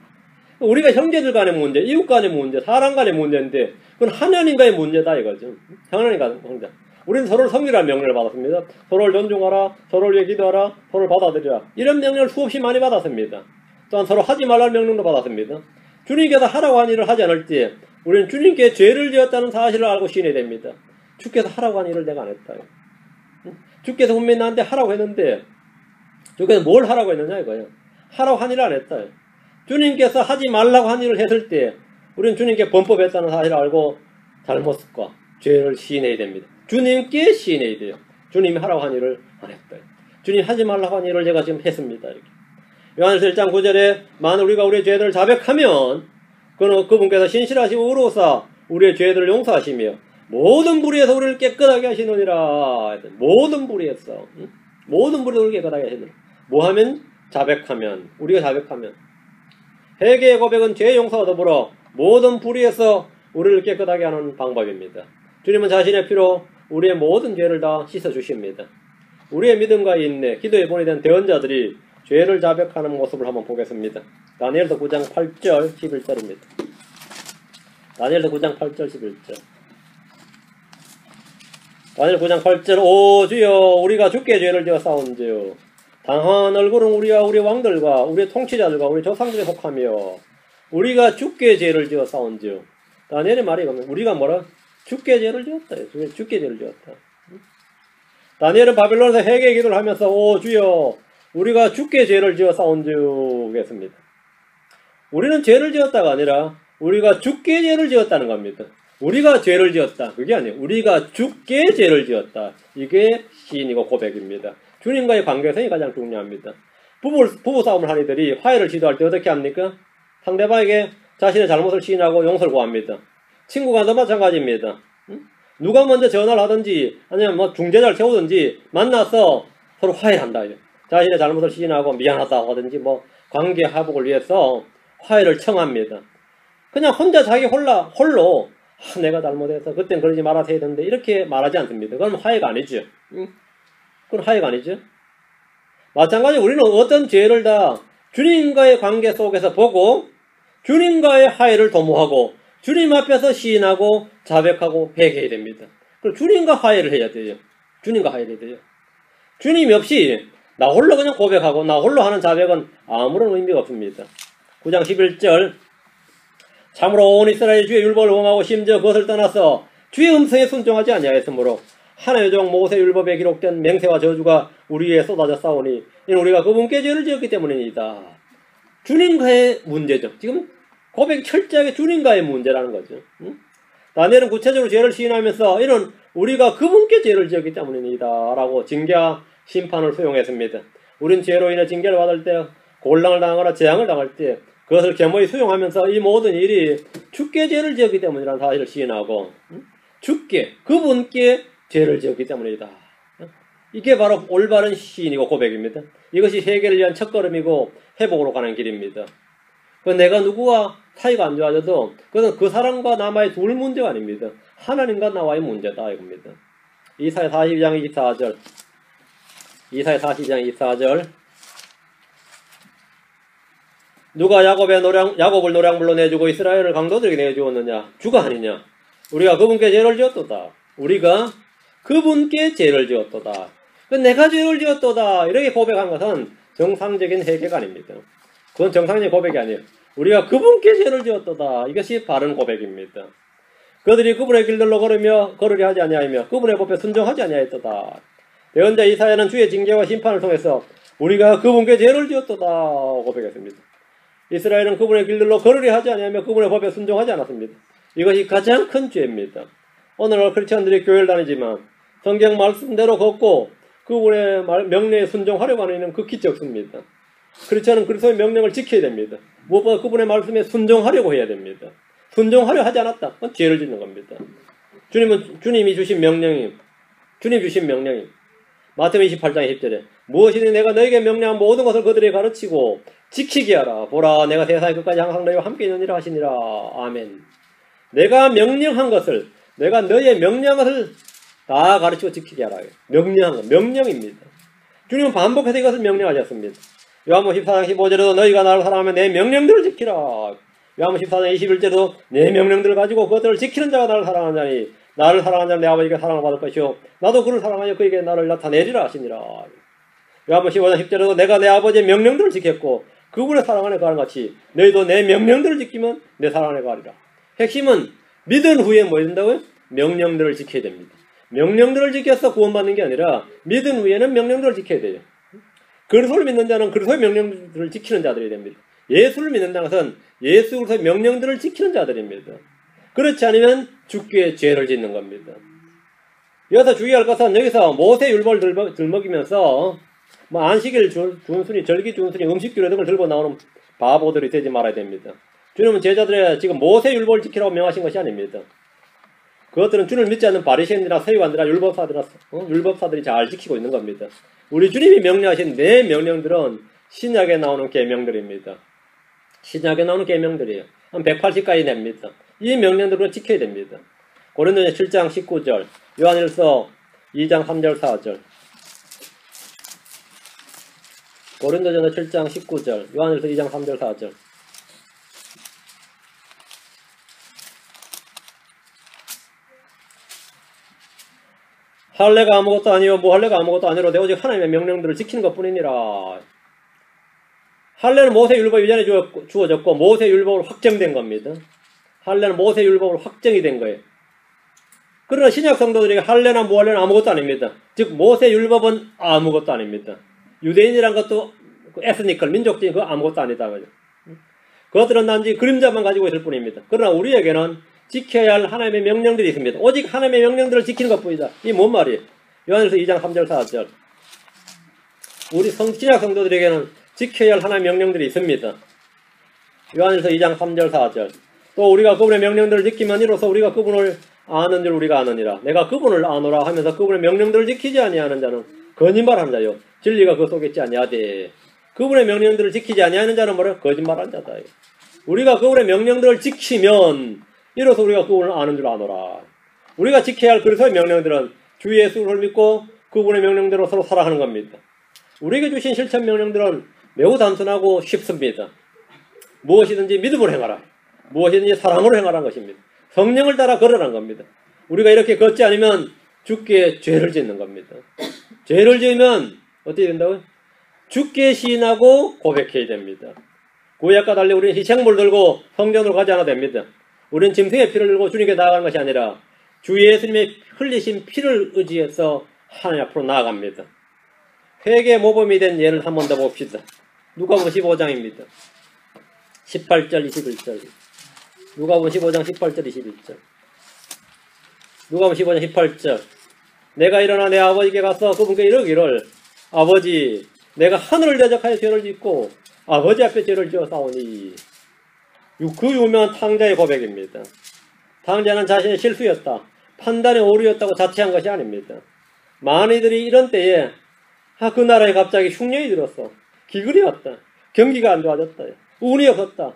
우리가 형제들 간의 문제, 이웃 간의 문제, 사람 간의 문제인데 그건 하나님과의 문제다 이거죠. 하나님과 문제. 우리는 서로를 섬기라는 명령을 받았습니다. 서로를 존중하라, 서로를 위해 기도하라, 서로를 받아들이라. 이런 명령을 수없이 많이 받았습니다. 또한 서로 하지 말라는 명령도 받았습니다. 주님께서 하라고 한 일을 하지 않을 때 우리는 주님께 죄를 지었다는 사실을 알고 시인해야 됩니다. 주께서 하라고 한 일을 내가 안 했다. 주께서 분명히 나한테 하라고 했는데 주께서 뭘 하라고 했느냐 이거예요. 하라고 한 일을 안 했다. 주님께서 하지 말라고 한 일을 했을 때 우리는 주님께 범법했다는 사실을 알고 잘못과 죄를 시인해야 됩니다. 주님께 시인해야 돼요. 주님이 하라고 한 일을 안 했다. 주님 하지 말라고 한 일을 제가 지금 했습니다. 이렇게. 요한일서 1장 9절에 만일 우리가 우리의 죄들을 자백하면 그분께서 신실하시고 의로우사 우리의 죄들을 용서하시며 모든 불의에서 우리를 깨끗하게 하시느니라. 모든 불의에서 모든 불의에서 우리를 깨끗하게 하시느니라. 뭐하면? 자백하면. 우리가 자백하면. 회개의 고백은 죄 용서와 더불어 모든 불의에서 우리를 깨끗하게 하는 방법입니다. 주님은 자신의 피로 우리의 모든 죄를 다 씻어주십니다. 우리의 믿음과 인내, 기도의 본에 대한 대언자들이 죄를 자백하는 모습을 한번 보겠습니다. 다니엘서 9장 8절 11절입니다. 다니엘서 9장 8절 11절. 다니엘 9장 8절 오 주여 우리가 주께 죄를 지어 싸운지요. 당한 얼굴은 우리와 우리 왕들과 우리 통치자들과 우리 조상들에 속하며 우리가 주께 죄를 지어 싸운지요. 다니엘의 말이 이겁니다. 우리가 뭐라? 주께 죄를 지었다. 주께 죄를 지었다. 다니엘은 바빌론에서 회개 기도를 하면서 오 주여 우리가 주께 죄를 지어 싸운지요겠습니다. 우리는 죄를 지었다가 아니라 우리가 주께 죄를 지었다는 겁니다. 우리가 죄를 지었다. 그게 아니에요. 우리가 주께 죄를 지었다. 이게 시인이고 고백입니다. 주님과의 관계성이 가장 중요합니다. 부부싸움을 하는 이들이 화해를 시도할 때 어떻게 합니까? 상대방에게 자신의 잘못을 시인하고 용서를 구합니다. 친구간도 마찬가지입니다. 누가 먼저 전화를 하든지 아니면 뭐 중재자를 세우든지 만나서 서로 화해를 한다. 자신의 잘못을 시인하고 미안하다 하든지 뭐 관계 회복을 위해서 화해를 청합니다. 그냥 혼자 자기 홀로 내가 잘못해서 그땐 그러지 말아서 해야 되는데 이렇게 말하지 않습니다. 그건 화해가 아니죠. 그건 화해가 아니죠. 마찬가지로 우리는 어떤 죄를 다 주님과의 관계 속에서 보고 주님과의 화해를 도모하고 주님 앞에서 시인하고 자백하고 회개해야 됩니다. 그리고 주님과 화해를 해야 돼요. 주님과 화해를 해야 돼요. 주님이 없이 나 홀로 그냥 고백하고 나 홀로 하는 자백은 아무런 의미가 없습니다. 9장 11절 참으로 온 이스라엘 주의 율법을 범하고 심지어 그것을 떠나서 주의 음성에 순종하지 아니하였으므로 하나님의 종 모세의 율법에 기록된 맹세와 저주가 우리에 쏟아져 싸우니 이는 우리가 그분께 죄를 지었기 때문입니다. 주님과의 문제죠. 지금 고백 철저하게 주님과의 문제라는 거죠. 다니엘은 구체적으로 죄를 시인하면서 이는 우리가 그분께 죄를 지었기 때문입니다. 라고 징계와 심판을 수용했습니다. 우린 죄로 인해 징계를 받을 때, 곤란을 당하거나 재앙을 당할 때 그것을 겸허히 수용하면서 이 모든 일이 주께 죄를 지었기 때문이라는 사실을 시인하고, 주께, 그분께 죄를 지었기 때문이다. 이게 바로 올바른 시인이고 고백입니다. 이것이 회개를 위한 첫걸음이고 회복으로 가는 길입니다. 내가 누구와 사이가 안 좋아져도 그것은 그 사람과 나와의 둘 문제가 아닙니다. 하나님과 나와의 문제다 이겁니다. 이사야 42장 24절. 이사야 42장 24절. 누가 야곱을 노량물로 내주고 이스라엘을 강도들에게 내주었느냐? 주가 아니냐? 우리가 그분께 죄를 지었도다. 우리가 그분께 죄를 지었도다. 내가 죄를 지었도다. 이렇게 고백한 것은 정상적인 회개가 아닙니다. 그건 정상적인 고백이 아니에요. 우리가 그분께 죄를 지었도다. 이것이 바른 고백입니다. 그들이 그분의 길들로 걸으려 하지 아니하며 그분의 법에 순종하지 아니하였도다. 예언자 이사야는 주의 징계와 심판을 통해서 우리가 그분께 죄를 지었도다 고백했습니다. 이스라엘은 그분의 길들로 걸으려 하지 아니하며 그분의 법에 순종하지 않았습니다. 이것이 가장 큰 죄입니다. 오늘날 크리스천들이 교회를 다니지만 성경 말씀대로 걷고 그분의 명령에 순종하려고 하는 이는 극히 적습니다. 크리스천은 그리스도의 명령을 지켜야 됩니다. 무엇보다 그분의 말씀에 순종하려고 해야 됩니다. 순종하려 하지 않았다. 그건 죄를 짓는 겁니다. 주님이 주신 명령이 마태복음 28장 10절에 무엇이니 내가 너에게 명령한 모든 것을 그들에게 가르치고 지키게 하라. 보라 내가 세상의 끝까지 항상 너희와 함께 있느니라 하시니라. 아멘. 내가 명령한 것을 내가 너희의 명령한 것을 다 가르치고 지키게 하라. 명령한 것, 명령입니다. 주님은 반복해서 이것을 명령하셨습니다. 요한복음 14장 15절에도 너희가 나를 사랑하면 내 명령들을 지키라. 요한복음 14장 21절에도 내 명령들을 가지고 그것들을 지키는 자가 나를 사랑하는 자니 나를 사랑하는 자는 내 아버지께 사랑을 받을 것이요 나도 그를 사랑하여 그에게 나를 나타내리라 하시니라. 요한복음 15장 10절에도 내가 내 아버지의 명령들을 지켰고 그분의 사랑 안에 가는 같이 너희도 내 명령들을 지키면 내 사랑 안에 가리라. 핵심은 믿은 후에 뭐 해야 된다고요? 명령들을 지켜야 됩니다. 명령들을 지켜서 구원받는 게 아니라 믿은 후에는 명령들을 지켜야 돼요. 그리스도를 믿는 자는 그리스도의 명령들을 지키는 자들이 됩니다. 예수를 믿는다는 것은 예수 그리스도의 명령들을 지키는 자들입니다. 그렇지 않으면 주께 죄를 짓는 겁니다. 여기서 주의할 것은 여기서 모세 율법을 들먹이면서 안식일 준순이, 절기 준순이, 음식규례 등을 들고 나오는 바보들이 되지 말아야 됩니다. 주님은 제자들의 지금 모세 율법을 지키라고 명하신 것이 아닙니다. 그것들은 주님을 믿지 않는 바리새인들이나 서기관들이나 율법사들이 잘 지키고 있는 겁니다. 우리 주님이 명령하신 네 명령들은 신약에 나오는 계명들입니다. 신약에 나오는 계명들이에요. 한 180가지 됩니다. 이 명령들을 지켜야 됩니다. 고린도전서 7장 19절, 요한일서 2장 3절 4절. 고린도전서 7장 19절, 요한일서 2장 3절 4절. 할례가 아무것도 아니요 무할례가 아무것도 아니로 내 오직 하나님의 명령들을 지키는 것뿐이니라. 할례는 모세율법 이전에 주어졌고 모세율법으로 확정된 겁니다. 할례는 모세율법으로 확정이 된 거예요. 그러나 신약 성도들에게 할례나 무할례는 아무것도 아닙니다. 즉 모세율법은 아무것도 아닙니다. 유대인이란 것도 에스니컬 민족적인 거 아무것도 아니다. 그것들은 단지 그림자만 가지고 있을 뿐입니다. 그러나 우리에게는 지켜야 할 하나님의 명령들이 있습니다. 오직 하나님의 명령들을 지키는 것뿐이다. 이게 뭔 말이에요? 요한일서 2장 3절 4절. 우리 신약 성도들에게는 지켜야 할 하나님의 명령들이 있습니다. 요한일서 2장 3절 4절. 또 우리가 그분의 명령들을 지키면 이로써 우리가 그분을 아는 줄 우리가 아느니라. 내가 그분을 아노라 하면서 그분의 명령들을 지키지 아니하는 자는 거짓말하는 자요. 진리가 그 속에 있지 아니하되. 그분의 명령들을 지키지 아니하는 자는 뭐라? 거짓말하는 자다. 우리가 그분의 명령들을 지키면 이로써 우리가 그분을 아는 줄 아노라. 우리가 지켜야 할 그리스도의 명령들은 주 예수를 믿고 그분의 명령대로 서로 살아가는 겁니다. 우리에게 주신 실천 명령들은 매우 단순하고 쉽습니다. 무엇이든지 믿음으로 행하라. 무엇이든지 사랑으로 행하라는 것입니다. 성령을 따라 걸으라는 겁니다. 우리가 이렇게 걷지 않으면 주께 죄를 짓는 겁니다. 죄를 지으면 어떻게 된다고요? 주께 시인하고 고백해야 됩니다. 구약과 달리 우리는 희생물 들고 성전으로 가지 않아도 됩니다. 우리는 짐승의 피를 들고 주님께 나아가는 것이 아니라 주 예수님의 흘리신 피를 의지해서 하나님 앞으로 나아갑니다. 회개 모범이 된 예를 한 번 더 봅시다. 누가복음 15장입니다. 18절 21절. 누가복음 15장 18절 21절. 누가복음 15장 18절. 내가 일어나 내 아버지께 가서 그분께 이르기를 아버지 내가 하늘을 대적하여 죄를 짓고 아버지 앞에 죄를 지어 싸우니. 그 유명한 탕자의 고백입니다. 탕자는 자신의 실수였다, 판단의 오류였다고 자책한 것이 아닙니다. 많이들이 이런 때에 그 나라에 갑자기 흉년이 들었어, 기근이 왔다, 경기가 안 좋아졌다, 운이 없었다,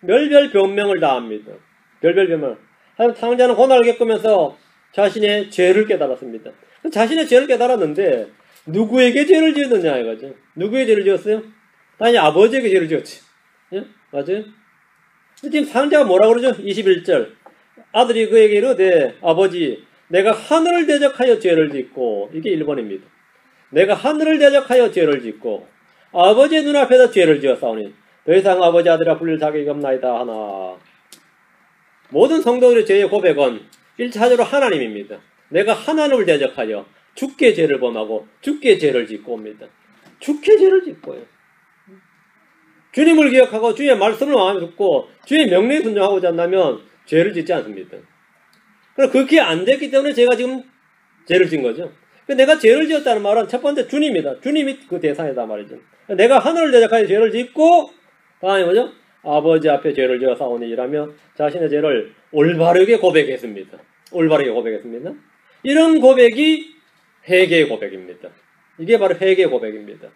별별 변명을 다 합니다. 별별 변명. 하지만 탕자는 고난을 겪으면서 자신의 죄를 깨달았습니다. 자신의 죄를 깨달았는데 누구에게 죄를 지었느냐 이거죠. 누구에게 죄를 지었어요? 당연히 아버지에게 죄를 지었지. 예? 맞아요? 지금 탕자가 뭐라 그러죠? 21절. 아들이 그에게 이르되 아버지, 내가 하늘을 대적하여 죄를 짓고, 이게 1번입니다. 내가 하늘을 대적하여 죄를 짓고 아버지의 눈앞에서 죄를 지었사오니 더 이상 아버지 아들아 불릴 자격이 없나이다 하나. 모든 성도들의 죄의 고백은 1차적으로 하나님입니다. 내가 하나님을 대적하여 주께 죄를 범하고 주께 죄를 짓고 옵니다. 주께 죄를 짓고요. 주님을 기억하고 주의 말씀을 마음에 듣고 주의 명령에 순종하고자 한다면 죄를 짓지 않습니다. 그럼 그게 안 됐기 때문에 제가 지금 죄를 진 거죠. 내가 죄를 지었다는 말은 첫 번째 주님이다. 주님이 그 대상이다 말이죠. 내가 하늘을 대적하여 죄를 짓고 다음에 뭐죠? 아버지 앞에 죄를 지어 싸우니 이라며 자신의 죄를 올바르게 고백했습니다. 올바르게 고백했습니다. 이런 고백이 회개의 고백입니다. 이게 바로 회개의 고백입니다.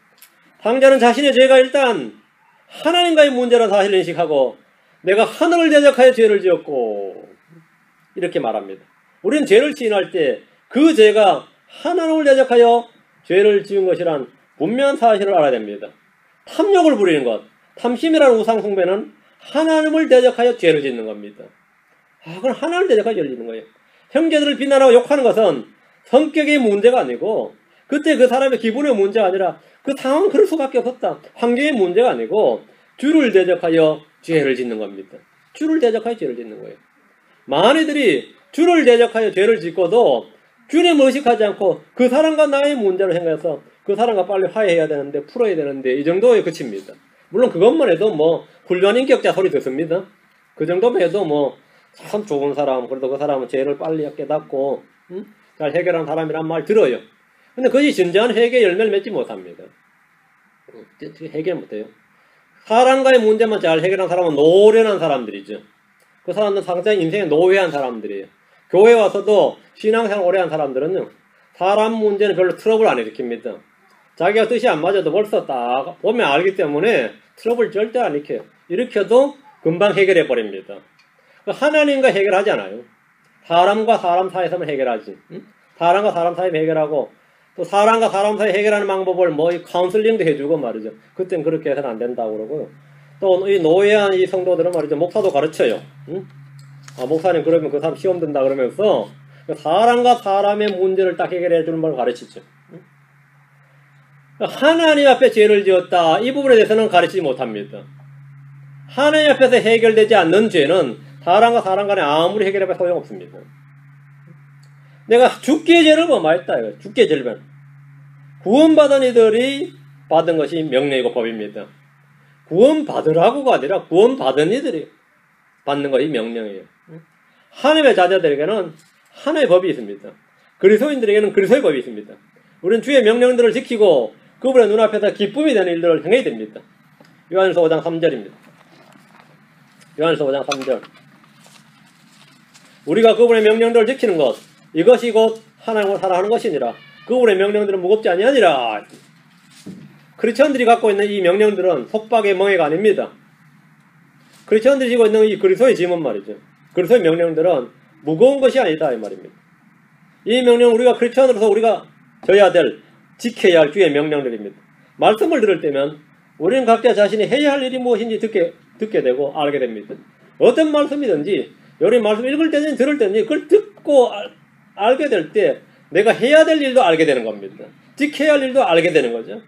탕자는 자신의 죄가 일단 하나님과의 문제라는 사실을 인식하고 내가 하늘을 대적하여 죄를 지었고 이렇게 말합니다. 우리는 죄를 시인할 때 그 죄가 하나님을 대적하여 죄를 지은 것이란 분명한 사실을 알아야 됩니다. 탐욕을 부리는 것, 탐심이라는 우상숭배는 하나님을 대적하여 죄를 짓는 겁니다. 그건 하나님을 대적하여 죄를 짓는 거예요. 형제들을 비난하고 욕하는 것은 성격의 문제가 아니고 그때 그 사람의 기분의 문제가 아니라 그 상황은 그럴 수밖에 없었다, 환경의 문제가 아니고 주를 대적하여 죄를 짓는 겁니다. 주를 대적하여 죄를 짓는 거예요. 많이들이 주를 대적하여 죄를 짓고도 주님을 의식하지 않고 그 사람과 나의 문제를 생각해서 그 사람과 빨리 화해해야 되는데, 풀어야 되는데 이 정도에 그칩니다. 물론 그것만 해도 훌륭한 인격자 소리 듣습니다. 그 정도만 해도 참 좋은 사람, 그래도 그 사람은 죄를 빨리 깨닫고 잘 해결한 사람이란 말 들어요. 근데 그것이 진정한 회개의 열매를 맺지 못합니다. 해결 못해요. 사람과의 문제만 잘 해결한 사람은 노련한 사람들이죠. 그 사람들은 상당히 인생에 노회한 사람들이에요. 교회 와서도 신앙생활 오래 한 사람들은요, 사람 문제는 별로 트러블 안 일으킵니다. 자기가 뜻이 안 맞아도 벌써 딱 보면 알기 때문에 트러블 절대 안 일으켜요. 일으켜도 금방 해결해 버립니다. 하나님과 해결하지 않아요. 사람과 사람 사이에서만 해결하지. 사람과 사람 사이에 해결하고 또 사람과 사람 사이에 해결하는 방법을 카운슬링도 해주고 말이죠. 그땐 그렇게 해서는 안 된다고 그러고요. 또 이 노예한 이 성도들은 말이죠, 목사도 가르쳐요. 목사님 그러면 그 사람 시험 든다 그러면서 사람과 사람의 문제를 딱 해결해 주는 걸 가르치죠. 하나님 앞에 죄를 지었다, 이 부분에 대해서는 가르치지 못합니다. 하나님 앞에서 해결되지 않는 죄는 사람과 사람 간에 아무리 해결해봐야 소용없습니다. 내가 주께 죄를 범하였다 이거. 주께 죄를 범. 구원받은 이들이 받은 것이 명령이고 법입니다. 구원받으라고가 아니라 구원받은 이들이 받는 것이 명령이에요. 하나님의 자녀들에게는 하나의 법이 있습니다. 그리스도인들에게는 그리스도의 법이 있습니다. 우리는 주의 명령들을 지키고 그분의 눈앞에서 기쁨이 되는 일들을 행해야 됩니다. 요한일서 5장 3절입니다. 요한일서 5장 3절. 우리가 그분의 명령들을 지키는 것, 이것이 곧 하나님을 사랑하는 것이니라. 그분의 명령들은 무겁지 아니하니라. 크리스천들이 갖고 있는 이 명령들은 속박의 멍해가 아닙니다. 크리스천들이 지고 있는 이 그리스도의 짐은 말이죠, 그리스도의 명령들은 무거운 것이 아니다 이 말입니다. 이 명령, 우리가 크리스천으로서 우리가 져야 될, 지켜야 할 주의 명령들입니다. 말씀을 들을 때면 우리는 각자 자신이 해야 할 일이 무엇인지 듣게 되고 알게 됩니다. 어떤 말씀이든지, 여러분이 말씀 읽을 때든지 들을 때든지 그걸 듣고 알게 될 때 내가 해야 될 일도 알게 되는 겁니다. 지켜야 할 일도 알게 되는 거죠.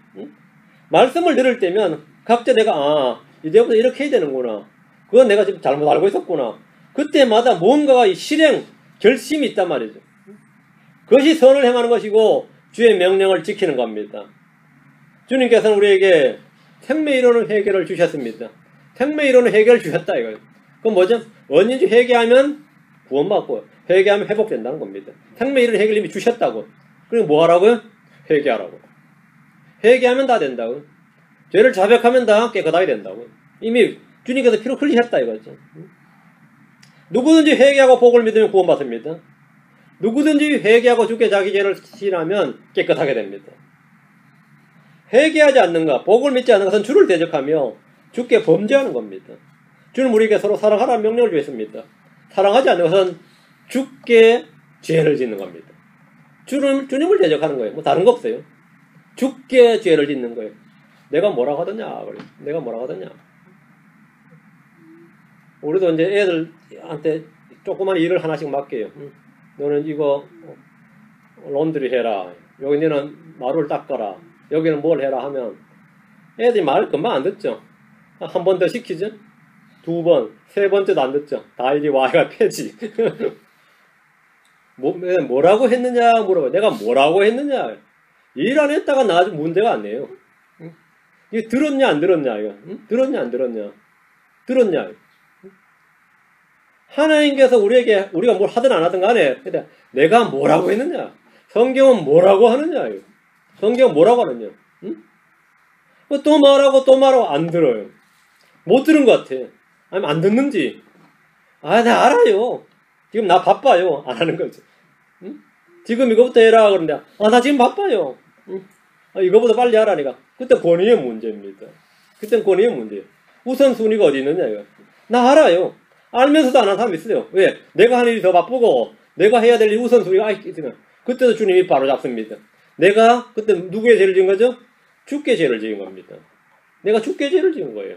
말씀을 들을 때면 각자 내가 이제부터 이렇게 해야 되는구나, 그건 내가 지금 잘못 알고 있었구나, 그때마다 뭔가가 실행, 결심이 있단 말이죠. 그것이 선을 행하는 것이고 주의 명령을 지키는 겁니다. 주님께서는 우리에게 생명 이루는 회개를 주셨습니다. 생명 이루는 회개를 주셨다 이거예요. 그건 뭐죠? 언제든지 회개하면 구원받고 회개하면 회복된다는 겁니다. 생명 이루는 회개를 이미 주셨다고. 그리고 뭐 하라고요? 회개하라고. 회개하면 다 된다고. 죄를 자백하면 다 깨끗하게 된다고. 이미 주님께서 피로 흘리셨다 이거죠. 누구든지 회개하고 복을 믿으면 구원받습니다. 누구든지 회개하고 주께 자기 죄를 시인하면 깨끗하게 됩니다. 회개하지 않는가, 복을 믿지 않는 것은 주를 대적하며 주께 범죄하는 겁니다. 주는 우리에게 서로 사랑하라는 명령을 주셨습니다. 사랑하지 않는 것은 주께 죄를 짓는 겁니다. 주님을 대적하는 거예요. 뭐 다른 거 없어요. 주께 죄를 짓는 거예요. 내가 뭐라고 하더냐, 그래. 내가 뭐라고 하더냐. 우리도 이제 애들한테 조그만 일을 하나씩 맡겨요. 너는 이거 론드리 해라. 여기 너는 마루를 닦아라. 여기는 뭘 해라 하면 애들이 말을 금방 안 듣죠. 한 번 더 시키죠. 2번, 3번째도 안 듣죠. 다 이리 와가 폐지. 뭐라고 했느냐 물어봐요. 내가 뭐라고 했느냐. 일 안 했다가 나중에 문제가 아니에요. 이게 들었냐 안 들었냐 이거. 들었냐 안 들었냐. 들었냐. 하나님께서 우리에게 우리가 뭘 하든 안 하든 간에 내가 뭐라고 했느냐. 성경은 뭐라고 하느냐. 이거. 성경은 뭐라고 하느냐. 응? 또 말하고 안 들어요. 못 들은 것 같아. 아니면 안 듣는지. 아, 나 알아요. 지금 나 바빠요. 안 하는 거지. 응? 지금 이거부터 해라. 그런데, 나 지금 바빠요. 응? 이거보다 빨리 하라니까. 그때 권위의 문제입니다. 그땐 권위의 문제예요. 우선순위가 어디 있느냐, 이거. 나 알아요. 알면서도 안 하는 사람이 있어요. 왜? 내가 하는 일이 더 바쁘고, 내가 해야 될 일 우선순위가 있으면. 그때도 주님이 바로 잡습니다. 내가 그때 누구의 죄를 지은 거죠? 주께 죄를 지은 겁니다. 내가 주께 죄를 지은 거예요.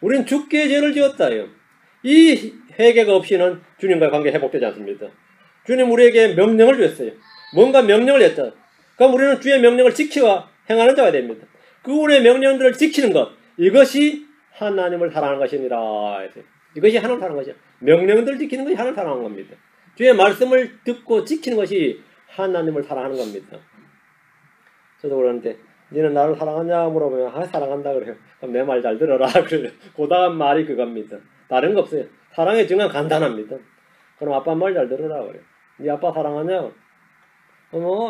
우리는 주께 죄를 지었다요. 이 회개가 없이는 주님과의 관계 회복되지 않습니다. 주님 우리에게 명령을 주셨어요. 뭔가 명령을 했죠. 그럼 우리는 주의 명령을 지키고 행하는 자가 됩니다. 그 우리의 명령들을 지키는 것, 이것이 하나님을 사랑하는 것이니라. 이것이 하나님을 사랑하는 것이야. 명령들을 지키는 것이 하나님을 사랑하는 겁니다. 주의 말씀을 듣고 지키는 것이 하나님을 사랑하는 겁니다. 저도 그러는데 너는 나를 사랑하냐 물어보면 사랑한다 그래요. 그럼 내 말 잘 들어라 그래요. 그 다음 말이 그겁니다. 다른 거 없어요. 사랑의 증거는 간단합니다. 그럼 아빠 말 잘 들어라 그래요. 네 아빠 사랑하냐?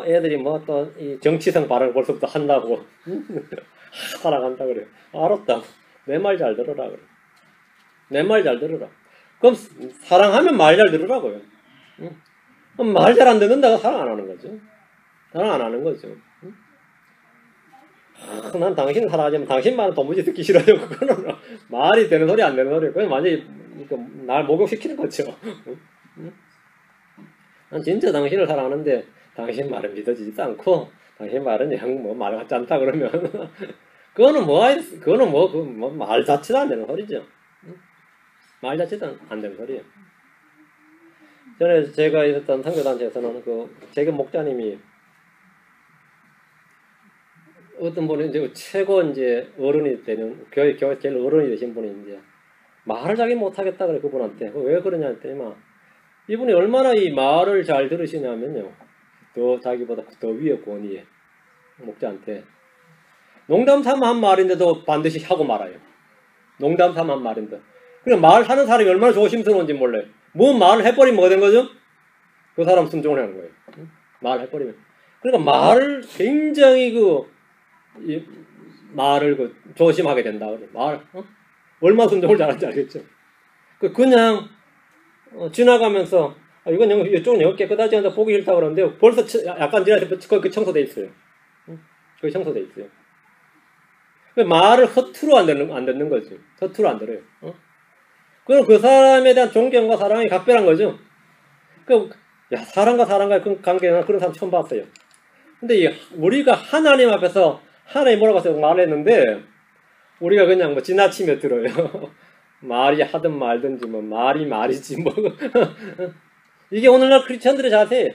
애들이 또 이 정치성 발언을 벌써부터 한다고 사랑한다 그래요. 알았다고. 내 말 잘 들어라 그래요. 내 말 잘 들어라. 그럼 사랑하면 말 잘 들으라고요. 그럼 말 잘 안 듣는다고 사랑 안 하는 거죠. 사랑 안 하는 거죠. 난 당신을 사랑하지만 당신 말은 도무지 듣기 싫어요. 그거는 말이 되는 소리 안 되는 소리. 그건 완전히 날 목욕시키는 거죠. 난 진짜 당신을 사랑하는데 당신 말은 믿어지지도 않고 당신 말은 영 말 같지 않다 그러면 그거는 말 자체도 안 되는 소리죠. 말 자체도 안 되는 소리예요. 전에 제가 있었던 선교단체에서는 재계 목자님이 어떤 분이 최고 어른이 되는 교회 제일 어른이 되신 분이 말을 자기 못하겠다 그래 그분한테. 왜 그러냐 했더니 이분이 얼마나 이 말을 잘 들으시냐면요. 더 자기보다 더 위에 권위에 목자한테 농담 삼아 한 말인데도 반드시 하고 말아요. 농담 삼아 한 말인데. 그냥 말하는 사람이 얼마나 조심스러운지 몰라요. 뭐 말을 해버리면 뭐가 된 거죠? 그 사람 순종을 하는 거예요. 말을 해버리면. 그러니까 말을 굉장히 말을 조심하게 된다. 얼마나 순종을 잘하는지 알겠죠? 그냥 지나가면서 이건 이쪽은 깨끗하지 않다 보기 싫다 그러는데 벌써 약간 지나서 거기 청소돼 있어요. 거기 청소돼 있어요. 말을 허투루 안 듣는 거지. 허투루 안 들어요. 그럼 그 사람에 대한 존경과 사랑이 각별한 거죠. 사람과 그 관계는 그런 사람 처음 봤어요. 근데 우리가 하나님 앞에서 하나님 뭐라고 해서 말했는데 우리가 그냥 지나치며 들어요. 말이 하든 말든지 말이 말이지 이게 오늘날 크리스천들의 자세예요.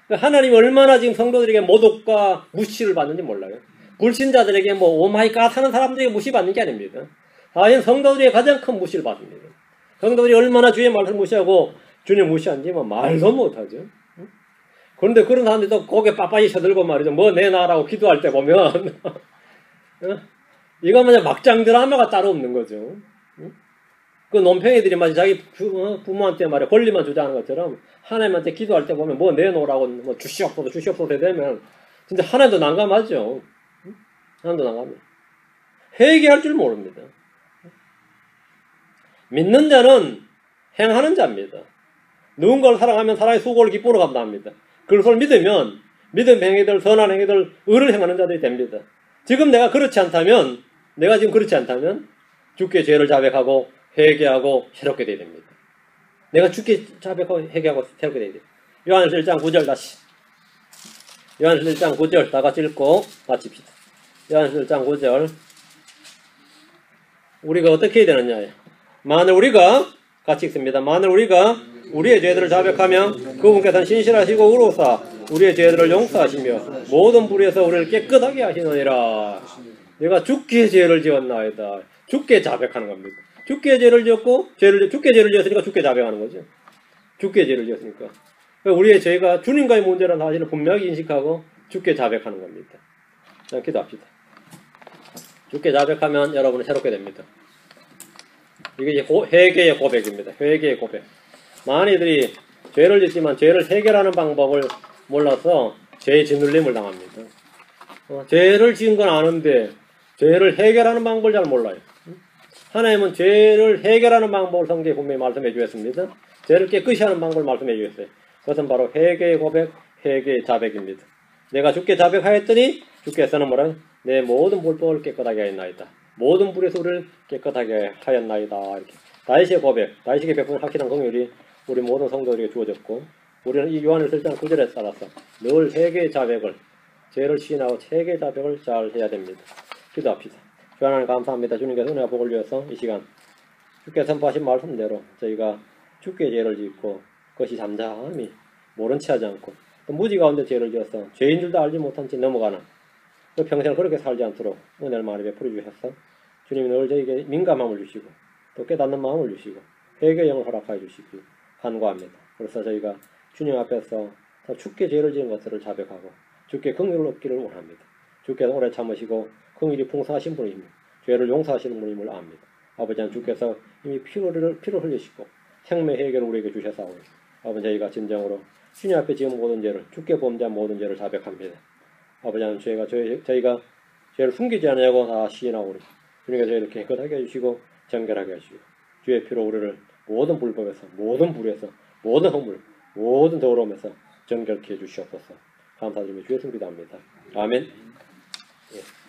하나님이 얼마나 지금 성도들에게 모독과 무시를 받는지 몰라요. 불신자들에게 오마이갓 하는 사람들에게 무시받는 게 아닙니다. 사실 성도들이 가장 큰 무시를 받습니다. 성도들이 얼마나 주의 말씀을 무시하고 주님 무시한지 말도 못하죠. 그런데 그런 사람들도 고개 빳빳이 쳐들고 말이죠. 내 나라고 기도할 때 보면 이거 막장 드라마가 따로 없는 거죠. 그 논팽이들이 자기 부모한테 권리만 주자는 것처럼 하나님한테 기도할 때 보면 내놓으라고 주시옵소서 되면 진짜 하나님도 난감하죠. 하나님도 나갑니다. 회개할 줄 모릅니다. 믿는 자는 행하는 자입니다. 누군가를 사랑하면 사랑의 수고를 기쁨으로 감당합니다. 그것을 믿으면 믿음 행위들, 선한 행위들, 의를 행하는 자들이 됩니다. 지금 내가 그렇지 않다면, 내가 지금 그렇지 않다면 주께 죄를 자백하고 회개하고 새롭게 되어야 됩니다. 내가 주께 자백하고 회개하고 새롭게 되어야 됩니다. 요한일서 1장 9절 다시. 요한일서 1장 9절 다 같이 읽고 마칩시다. 요한일서 1장 9절. 우리가 어떻게 해야 되느냐? 만일 우리가 같이 읽습니다. 만일 우리가 우리의 죄들을 자백하며 그분께서는 신실하시고 의로우사 우리의 죄들을 용서하시며 모든 불의에서 우리를 깨끗하게 하시느니라. 내가 주께 죄를 지었나이다. 주께 자백하는 겁니다. 주께 죄를 지었고 주께 죄를 지었으니까 주께 자백하는 거죠. 주께 죄를 지었으니까. 우리의 죄가 주님과의 문제라는 사실을 분명히 인식하고 주께 자백하는 겁니다. 자, 기도합시다. 주께 자백하면 여러분은 새롭게 됩니다. 이게 회개의 고백입니다. 회개의 고백. 많은 이들이 죄를 짓지만 죄를 해결하는 방법을 몰라서 죄의 짓눌림을 당합니다. 죄를 지은 건 아는데 죄를 해결하는 방법을 잘 몰라요. 하나님은 죄를 해결하는 방법을 성경에 분명히 말씀해 주셨습니다. 죄를 깨끗이 하는 방법을 말씀해 주셨어요. 그것은 바로 회개의 고백, 회개의 자백입니다. 내가 주께 자백하였더니 주께서는 뭐라? 내 모든 불법을 깨끗하게 하였나이다. 모든 불에서 우리를 깨끗하게 하였나이다. 이렇게. 다윗의 고백, 다윗에게 베푼 확실한 긍휼이 우리 모든 성도들에게 주어졌고, 우리는 이 요한일서 1장 9절에 따라서 늘 회개의 자백을, 죄를 시인하고 회개의 자백을 잘 해야 됩니다. 기도합시다. 주 하나님 감사합니다. 주님께서 은혜와 복을 주셔서 이 시간 주께 선포하신 말씀대로 저희가 주께 죄를 짓고 그것이 잠잠히 모른 채 하지 않고 또 무지 가운데 죄를 지어서 죄인 줄도 알지 못한 채 넘어가는 또 평생 그렇게 살지 않도록 은혜를 많이 베풀어 주셔서 주님이 늘 저에게 민감함을 주시고 또 깨닫는 마음을 주시고 회개의 영을 허락하여 주시기 간구합니다. 그래서 저희가 주님 앞에서 주께 죄를 지은 것들을 자백하고 주께 긍휼을 얻기를 원합니다. 주께서 오래 참으시고 긍휼이 풍성하신 분이며 죄를 용서하시는 분임을 압니다. 아버지 하나님 주께서 이미 피를 흘리시고 생명 해결을 우리에게 주셔서 아버지 저희가 진정으로 주님 앞에 지은 모든 죄를 주께 범죄한 모든 죄를 자백합니다. 아버지 하나님 저희가 죄를 숨기지 않으려고 다 시인하오니 주님께서 저희를 깨끗하게 해주시고 정결하게 하시고 주의 피로 우리를 모든 불법에서 모든 불에서 모든 허물 모든 더러움에서 정결케 해주시옵소서. 감사드리며 주의 승 기도합니다. 아멘. 예.